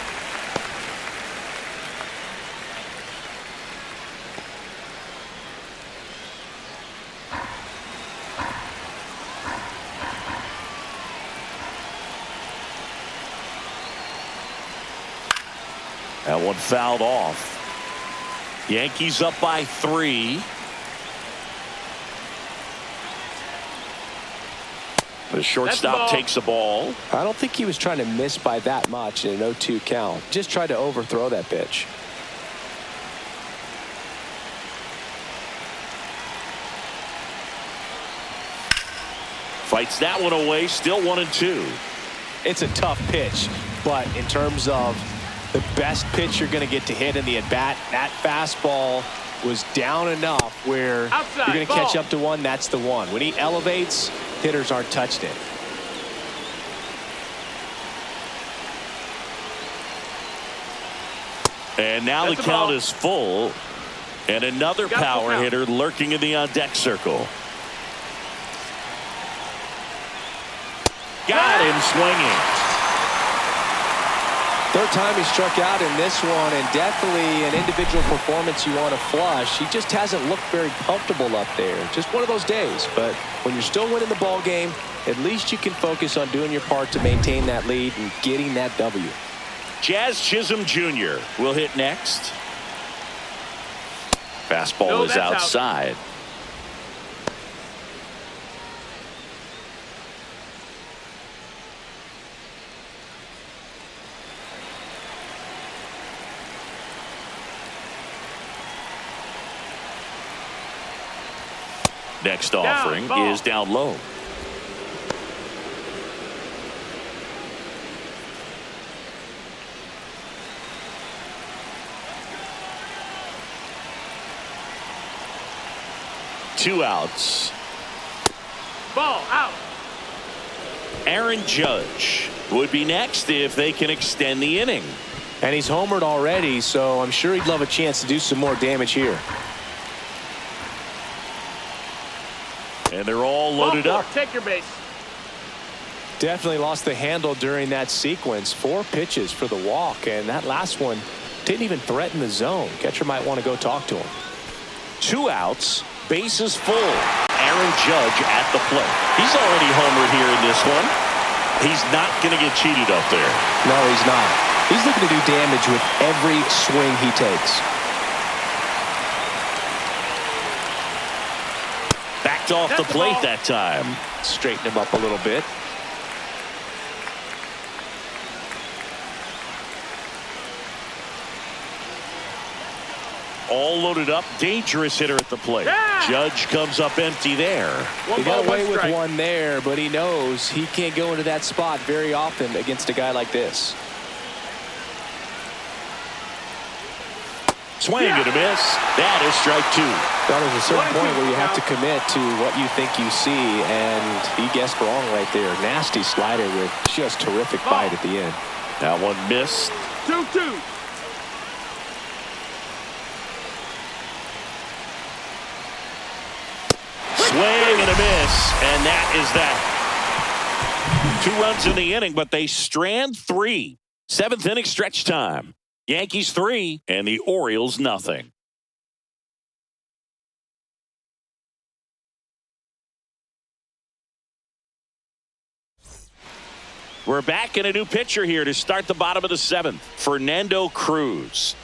That one fouled off. Yankees up by 3. The shortstop takes the ball. I don't think he was trying to miss by that much in an 0-2 count. Just tried to overthrow that pitch. Fights that one away. Still 1-2. It's a tough pitch, but in terms of the best pitch you're going to get to hit in the at-bat, that fastball was down enough where you're going to catch up to one. That's the one. When he elevates, hitters aren't touched it. And now the count is full. And another power hitter lurking in the on-deck circle. Got him swinging. Third time he struck out in this one, and definitely an individual performance you want to flush. He just hasn't looked very comfortable up there. Just one of those days. But when you're still winning the ball game, at least you can focus on doing your part to maintain that lead and getting that W. Jazz Chisholm Jr. will hit next. Fastball is outside. Next offering is down low. Two outs. Ball out. Aaron Judge would be next if they can extend the inning. And he's homered already, so I'm sure he'd love a chance to do some more damage here. And they're all loaded up. Take your base. Definitely lost the handle during that sequence. 4 pitches for the walk, and that last one didn't even threaten the zone. Catcher might want to go talk to him. 2 outs, bases full. Aaron Judge at the plate. He's already homered here in this one. He's not going to get cheated up there. No, he's not. He's looking to do damage with every swing he takes. Backed off the plate that time. Straighten him up a little bit. All loaded up, dangerous hitter at the plate. Yeah! Judge comes up empty there. He got away with one there, but he knows he can't go into that spot very often against a guy like this. Swing and a miss. That is strike 2. Well, there's a certain point where you have to commit to what you think you see, and he guessed wrong right there. Nasty slider with just terrific bite at the end. That one missed. 2-2. Swing and a miss, and that is that. 2 runs in the inning, but they strand 3. 7th inning stretch time. Yankees 3 and the Orioles nothing. We're back in a new pitcher here to start the bottom of the 7th. Fernando Cruz.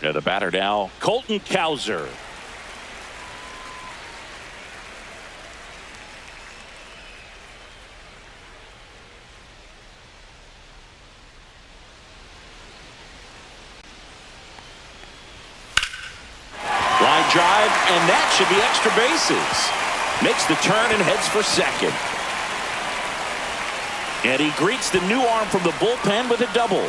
The batter now, Colton Cowser. Line drive, and that should be extra bases. Makes the turn and heads for second. And he greets the new arm from the bullpen with a double.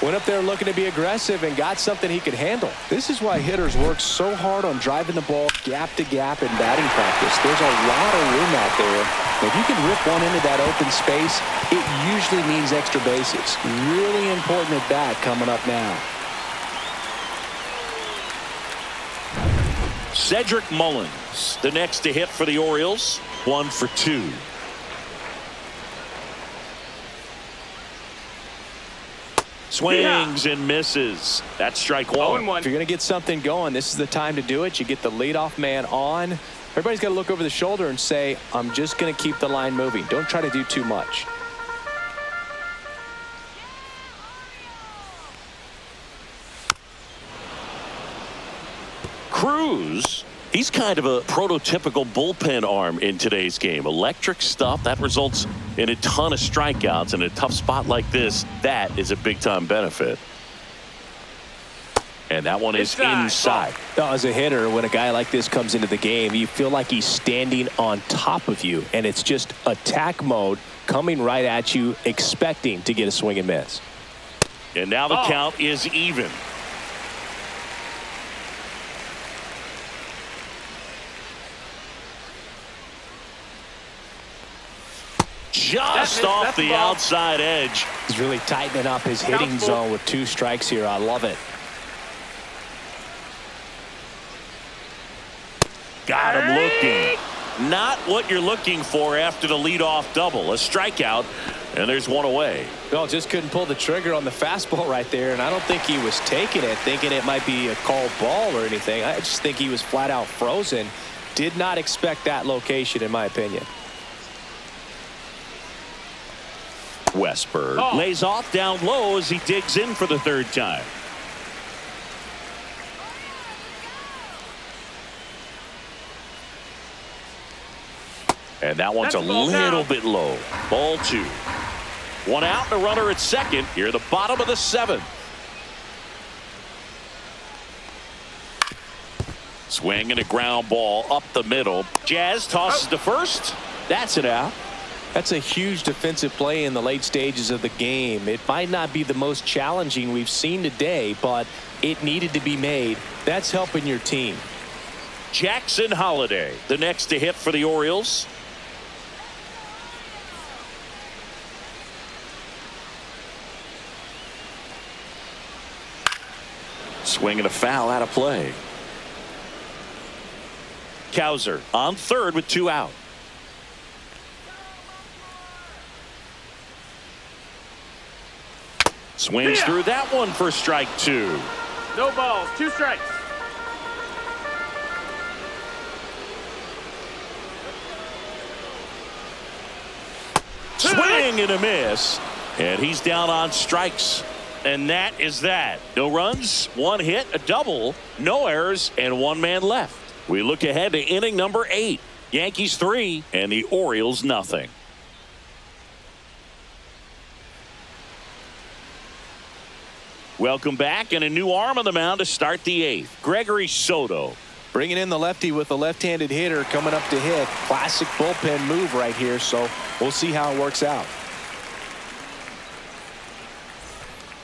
Went up there looking to be aggressive and got something he could handle. This is why hitters work so hard on driving the ball gap to gap in batting practice. There's a lot of room out there. If you can rip one into that open space, it usually means extra bases. Really important at bat coming up now. Cedric Mullins, the next to hit for the Orioles. 1 for 2. Swings and misses. That's strike 1. If you're going to get something going, this is the time to do it. You get the leadoff man on. Everybody's got to look over the shoulder and say, I'm just going to keep the line moving. Don't try to do too much. Cruz, he's kind of a prototypical bullpen arm in today's game. Electric stuff that results in a ton of strikeouts. In a tough spot like this, that is a big-time benefit. And that one is inside. Now, as a hitter, when a guy like this comes into the game, you feel like he's standing on top of you, and it's just attack mode coming right at you, expecting to get a swing and miss. And now the count is even. Just off the outside edge. He's really tightening up his hitting zone with 2 strikes here. I love it. Got him looking. Not what you're looking for after the leadoff double. A strikeout, and there's one away. No, just couldn't pull the trigger on the fastball right there, and I don't think he was taking it, thinking it might be a called ball or anything. I just think he was flat out frozen. Did not expect that location, in my opinion. Westberg lays off down low as he digs in for the 3rd time. And that one's a little bit low. Ball 2. 1 out and a runner at second. Here at the bottom of the 7th. Swing and a ground ball up the middle. Jazz tosses to first. That's it out. That's a huge defensive play in the late stages of the game. It might not be the most challenging we've seen today, but it needed to be made. That's helping your team. Jackson Holliday, the next to hit for the Orioles. Swing and a foul out of play. Cowser on third with 2 out. Swings through that one for strike 2. No balls, 2 strikes. Swing and a miss. And he's down on strikes. And that is that. No runs, 1 hit, a double, no errors, and 1 man left. We look ahead to inning number 8. Yankees 3 and the Orioles nothing. Welcome back, and a new arm on the mound to start the 8th. Gregory Soto. Bringing in the lefty with a left-handed hitter coming up to hit. Classic bullpen move right here, so we'll see how it works out.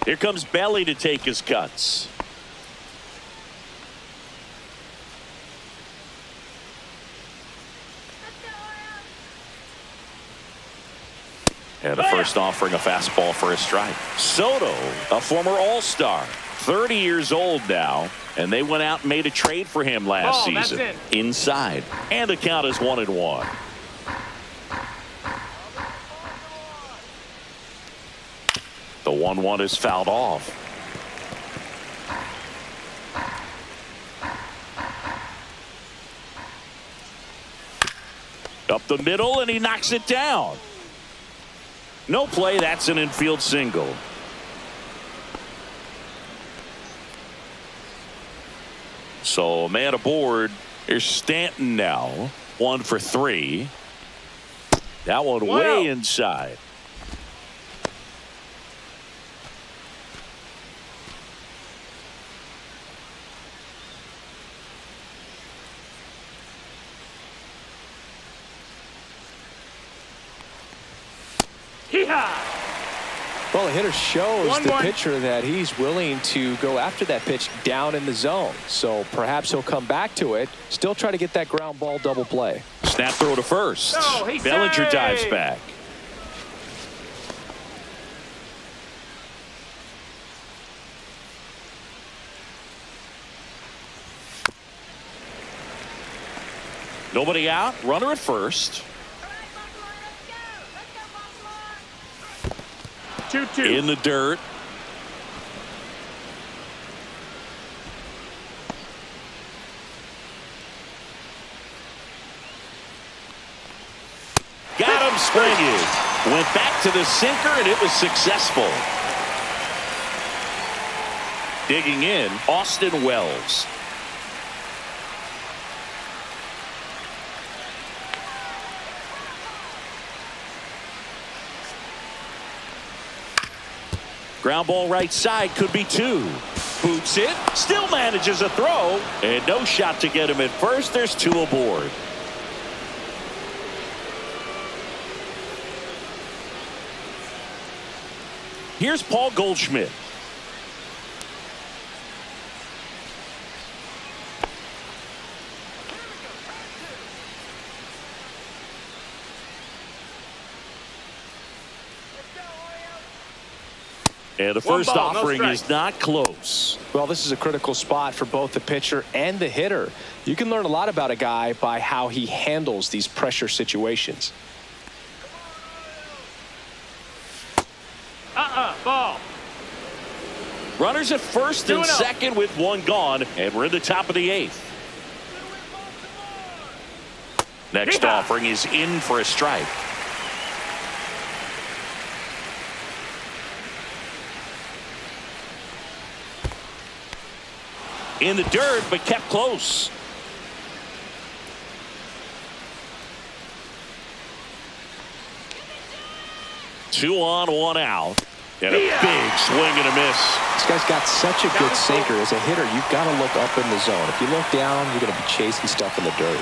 Here comes Belly to take his cuts. And a first offering, a fastball for a strike. Soto, a former All-Star, 30 years old now, and they went out and made a trade for him last season. Inside, and the count is 1-1. The 1-1 is fouled off. Up the middle, and he knocks it down. No play. That's an infield single. So a man aboard. Here's Stanton now. 1 for 3. That one way inside. Well, the hitter shows the pitcher that he's willing to go after that pitch down in the zone. So perhaps he'll come back to it. Still try to get that ground ball double play. Snap throw to first. No, Bellinger dives back. Nobody out. Runner at first. 2-2. In the dirt. Got him swinging. Went back to the sinker, and it was successful. Digging in, Austin Wells. Ground ball right side, could be 2. Boots it, still manages a throw, and no shot to get him at first. There's 2 aboard. Here's Paul Goldschmidt. And the first offering is not close. Well, this is a critical spot for both the pitcher and the hitter. You can learn a lot about a guy by how he handles these pressure situations. Ball. Runners at first and second with 1 gone, and we're in the top of the 8th. Next offering is in for a strike. In the dirt, but kept close. Two on, 1 out. And a big swing and a miss. This guy's got such a good sinker. As a hitter, you've got to look up in the zone. If you look down, you're going to be chasing stuff in the dirt.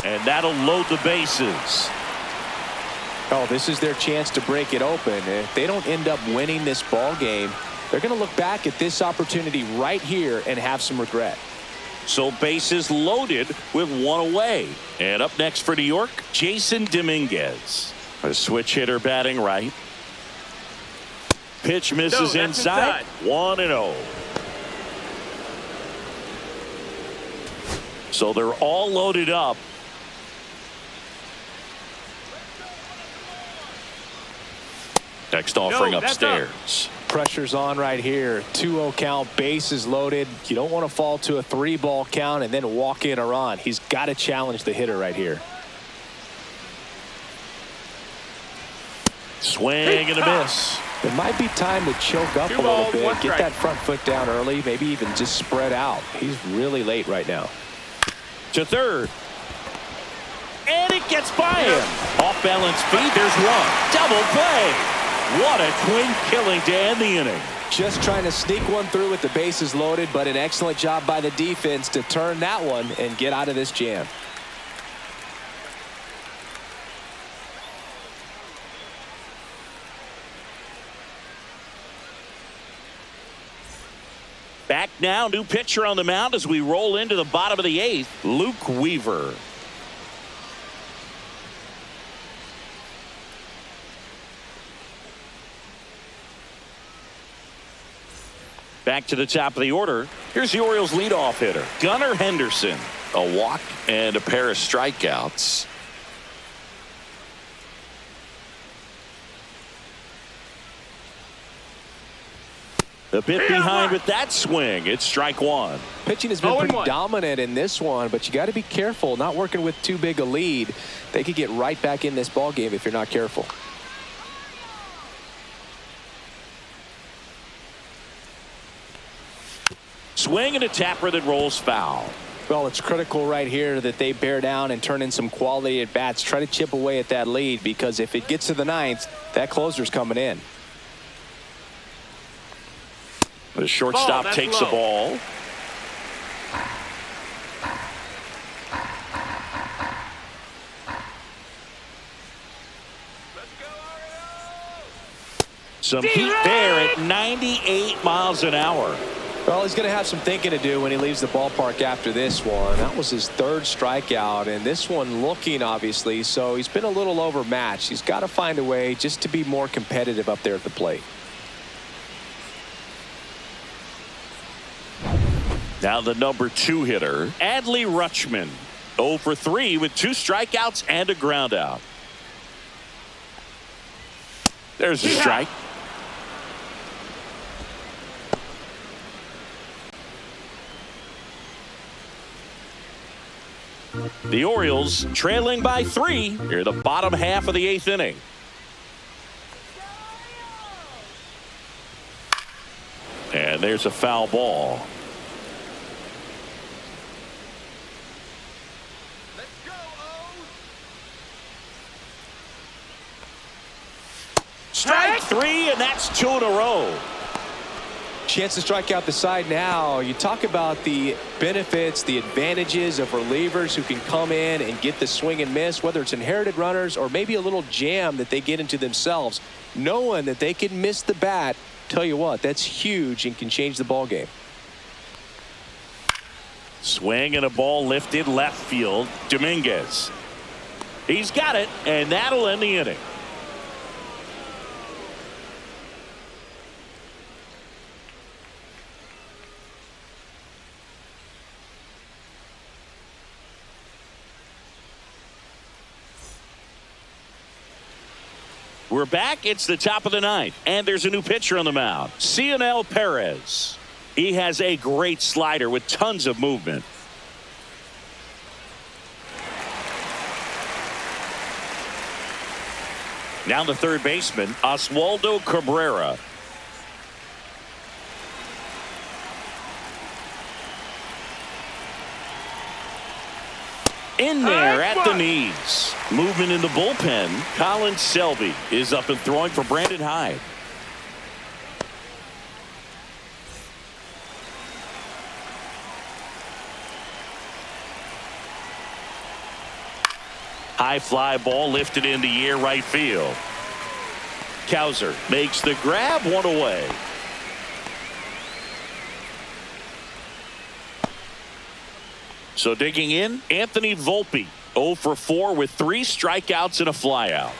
And that'll load the bases. Oh, this is their chance to break it open. If they don't end up winning this ball game, they're going to look back at this opportunity right here and have some regret. So bases loaded with 1 away. And up next for New York, Jason Dominguez. A switch hitter batting right. Pitch misses inside. 1-0. So they're all loaded up. Next offering upstairs. Pressure's on right here. 2-0 count, bases loaded. You don't want to fall to a 3-ball count and then walk in a run. He's got to challenge the hitter right here. Swing and a miss. It might be time to choke up a little bit. Get that front foot down early. Maybe even just spread out. He's really late right now. To third. And it gets by him. Off balance feet. There's one. Double play. What a twin killing to end the inning. Just trying to sneak one through with the bases loaded, but an excellent job by the defense to turn that one and get out of this jam. Back now, new pitcher on the mound as we roll into the bottom of the 8th, Luke Weaver. Back to the top of the order. Here's the Orioles leadoff hitter, Gunnar Henderson. A walk and a pair of strikeouts. A bit behind with that swing. It's strike one. Pitching has been pretty dominant in this one, but you got to be careful. Not working with too big a lead. They could get right back in this ball game if you're not careful. Swing and a tapper that rolls foul. Well, it's critical right here that they bear down and turn in some quality at bats. Try to chip away at that lead, because if it gets to the 9th, that closer's coming in. The shortstop takes the ball. Some heat there at 98 miles an hour. Well, he's going to have some thinking to do when he leaves the ballpark after this one. That was his 3rd strikeout, and this one looking, obviously, so he's been a little overmatched. He's got to find a way just to be more competitive up there at the plate. Now the number 2 hitter, Adley Rutschman. 0 for 3 with 2 strikeouts and a ground out. There's a strike. The Orioles trailing by 3 near the bottom half of the 8th inning. And there's a foul ball. Strike 3, and that's 2 in a row. Chance to strike out the side now. You talk about the benefits, the advantages of relievers who can come in and get the swing and miss, whether it's inherited runners or maybe a little jam that they get into themselves. Knowing that they can miss the bat, tell you what, that's huge and can change the ball game. Swing and a ball lifted left field. Dominguez. He's got it, and that'll end the inning. We're back. It's the top of the 9th, and there's a new pitcher on the mound, Cionel Perez. He has a great slider with tons of movement. Now the third baseman, Oswaldo Cabrera. In there at the knees. Movement in the bullpen. Colin Selby is up and throwing for Brandon Hyde. High fly ball lifted in the air right field. Cowser makes the grab, one away. So digging in, Anthony Volpe, 0 for 4 with 3 strikeouts and a flyout.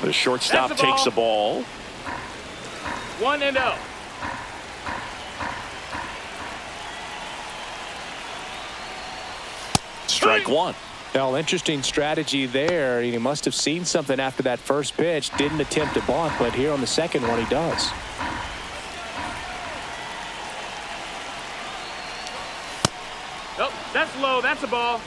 The shortstop takes the ball. 1-0. Strike one. Well, interesting strategy there. He must have seen something after that first pitch. Didn't attempt to bunt, but here on the second one, he does. Oh, that's low. That's a ball.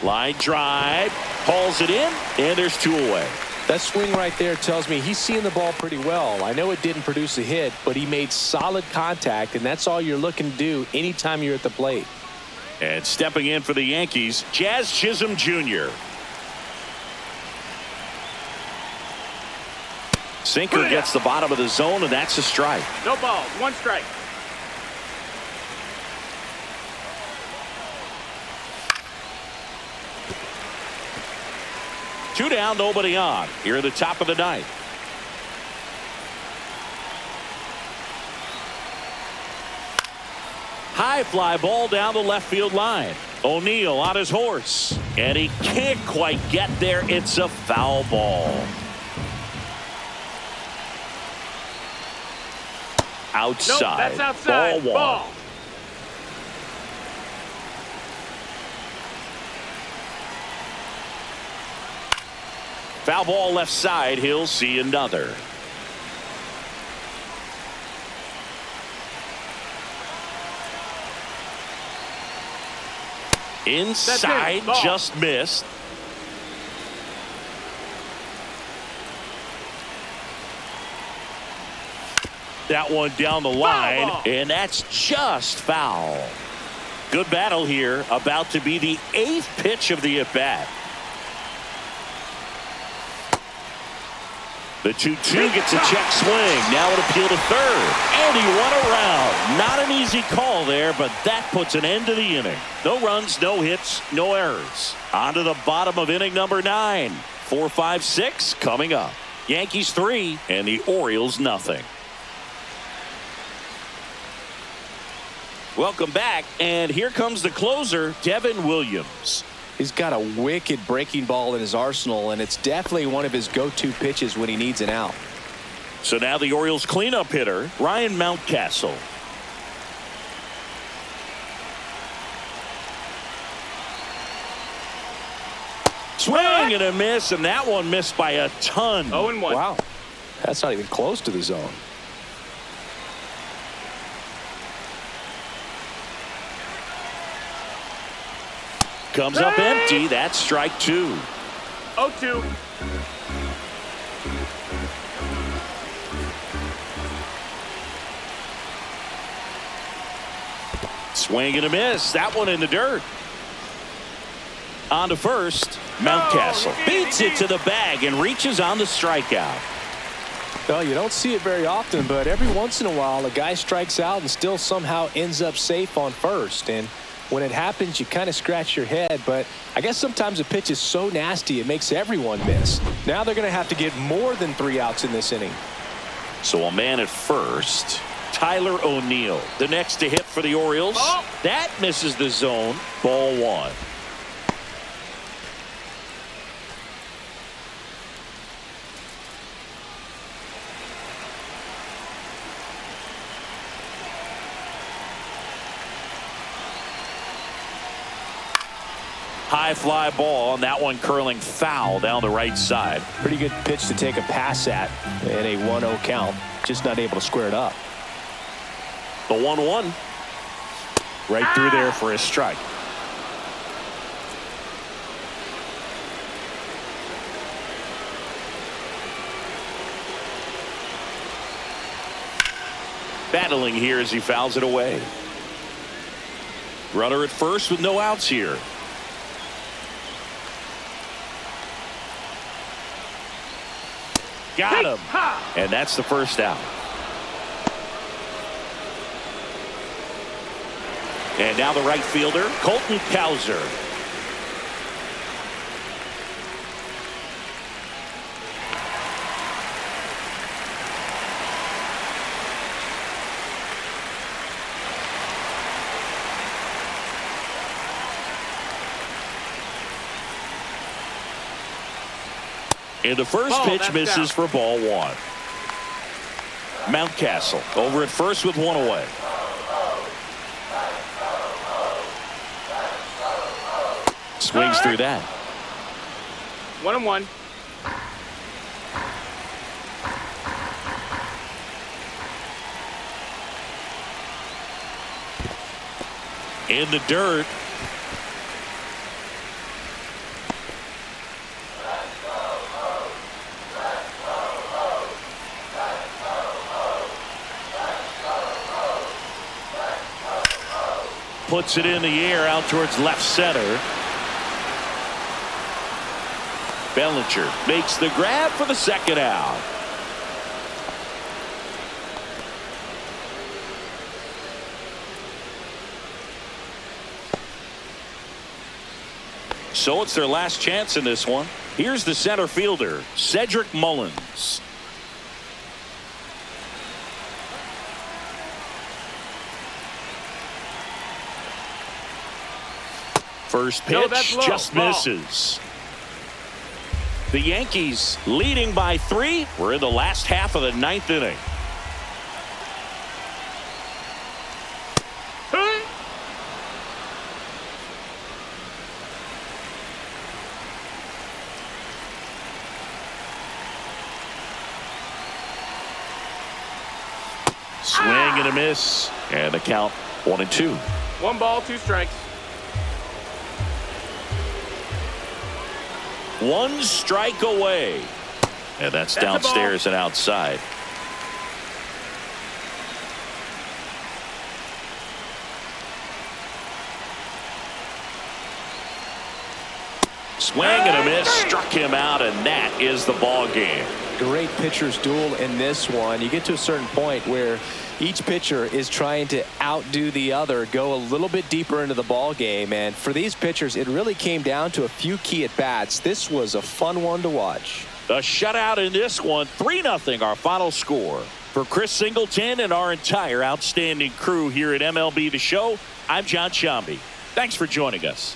Line drive. Hauls it in, and there's two away. That swing right there tells me he's seeing the ball pretty well. I know it didn't produce a hit, but he made solid contact, and that's all you're looking to do anytime you're at the plate. And stepping in for the Yankees, Jazz Chisholm Jr. Sinker gets the bottom of the zone, and that's a strike. No balls. 1 strike. Two down, nobody on. Here at the top of the ninth. High fly ball down the left field line. O'Neill on his horse, and he can't quite get there. It's a foul ball. Outside. Nope, that's outside. Ball one. Ball. Foul ball left side. He'll see another. Inside, just missed. That one down the line, and that's just foul. Good battle here. About to be the 8th pitch of the at-bat. The 2-2 gets a check swing. Now an appeal to third. And he won around. Not an easy call there, but that puts an end to the inning. No runs, no hits, no errors. On to the bottom of inning number 9. 4, 5, 6 coming up. Yankees 3 and the Orioles nothing. Welcome back, and here comes the closer, Devin Williams. He's got a wicked breaking ball in his arsenal, and it's definitely one of his go-to pitches when he needs an out. So now the Orioles cleanup hitter, Ryan Mountcastle. Swing and a miss, and that one missed by a ton. 0-1. Wow, that's not even close to the zone. Comes up empty. That's strike 2. 0-2. Swing and a miss. That one in the dirt. On to first. Mountcastle beats it to the bag and reaches on the strikeout. Well, you don't see it very often, but every once in a while a guy strikes out and still somehow ends up safe on first. And when it happens, you kind of scratch your head, but I guess sometimes a pitch is so nasty it makes everyone miss. Now they're going to have to get more than 3 outs in this inning. So a man at first, Tyler O'Neill. The next to hit for the Orioles. Oh. That misses the zone. Ball 1. High fly ball, and that one curling foul down the right side. Pretty good pitch to take a pass at in a 1-0 count. Just not able to square it up. The 1-1. Right through there for a strike. Battling here as he fouls it away. Runner at first with no outs here. Got him. And that's the first out. And now the right fielder, Colton Cowser. And the first pitch misses for ball one. Mountcastle over at first with one away. Swings through that. 1-1. In the dirt. Puts it in the air out towards left center. Bellinger makes the grab for the second out. So it's their last chance in this one. Here's the center fielder, Cedric Mullins. First pitch just misses. The Yankees leading by 3. We're in the last half of the 9th inning. Swing and a miss, and the count 1-2. 1 ball, 2 strikes. 1 strike away, and that's downstairs and outside. Swing and a miss, struck him out, and that is the ball game. Great pitcher's duel in this one. You get to a certain point where each pitcher is trying to outdo the other, go a little bit deeper into the ball game, and for these pitchers it really came down to a few key at bats. This was a fun one to watch. The shutout in this one, 3-0 our final score. For Chris Singleton and our entire outstanding crew here at MLB The Show, I'm John Shambi. Thanks for joining us.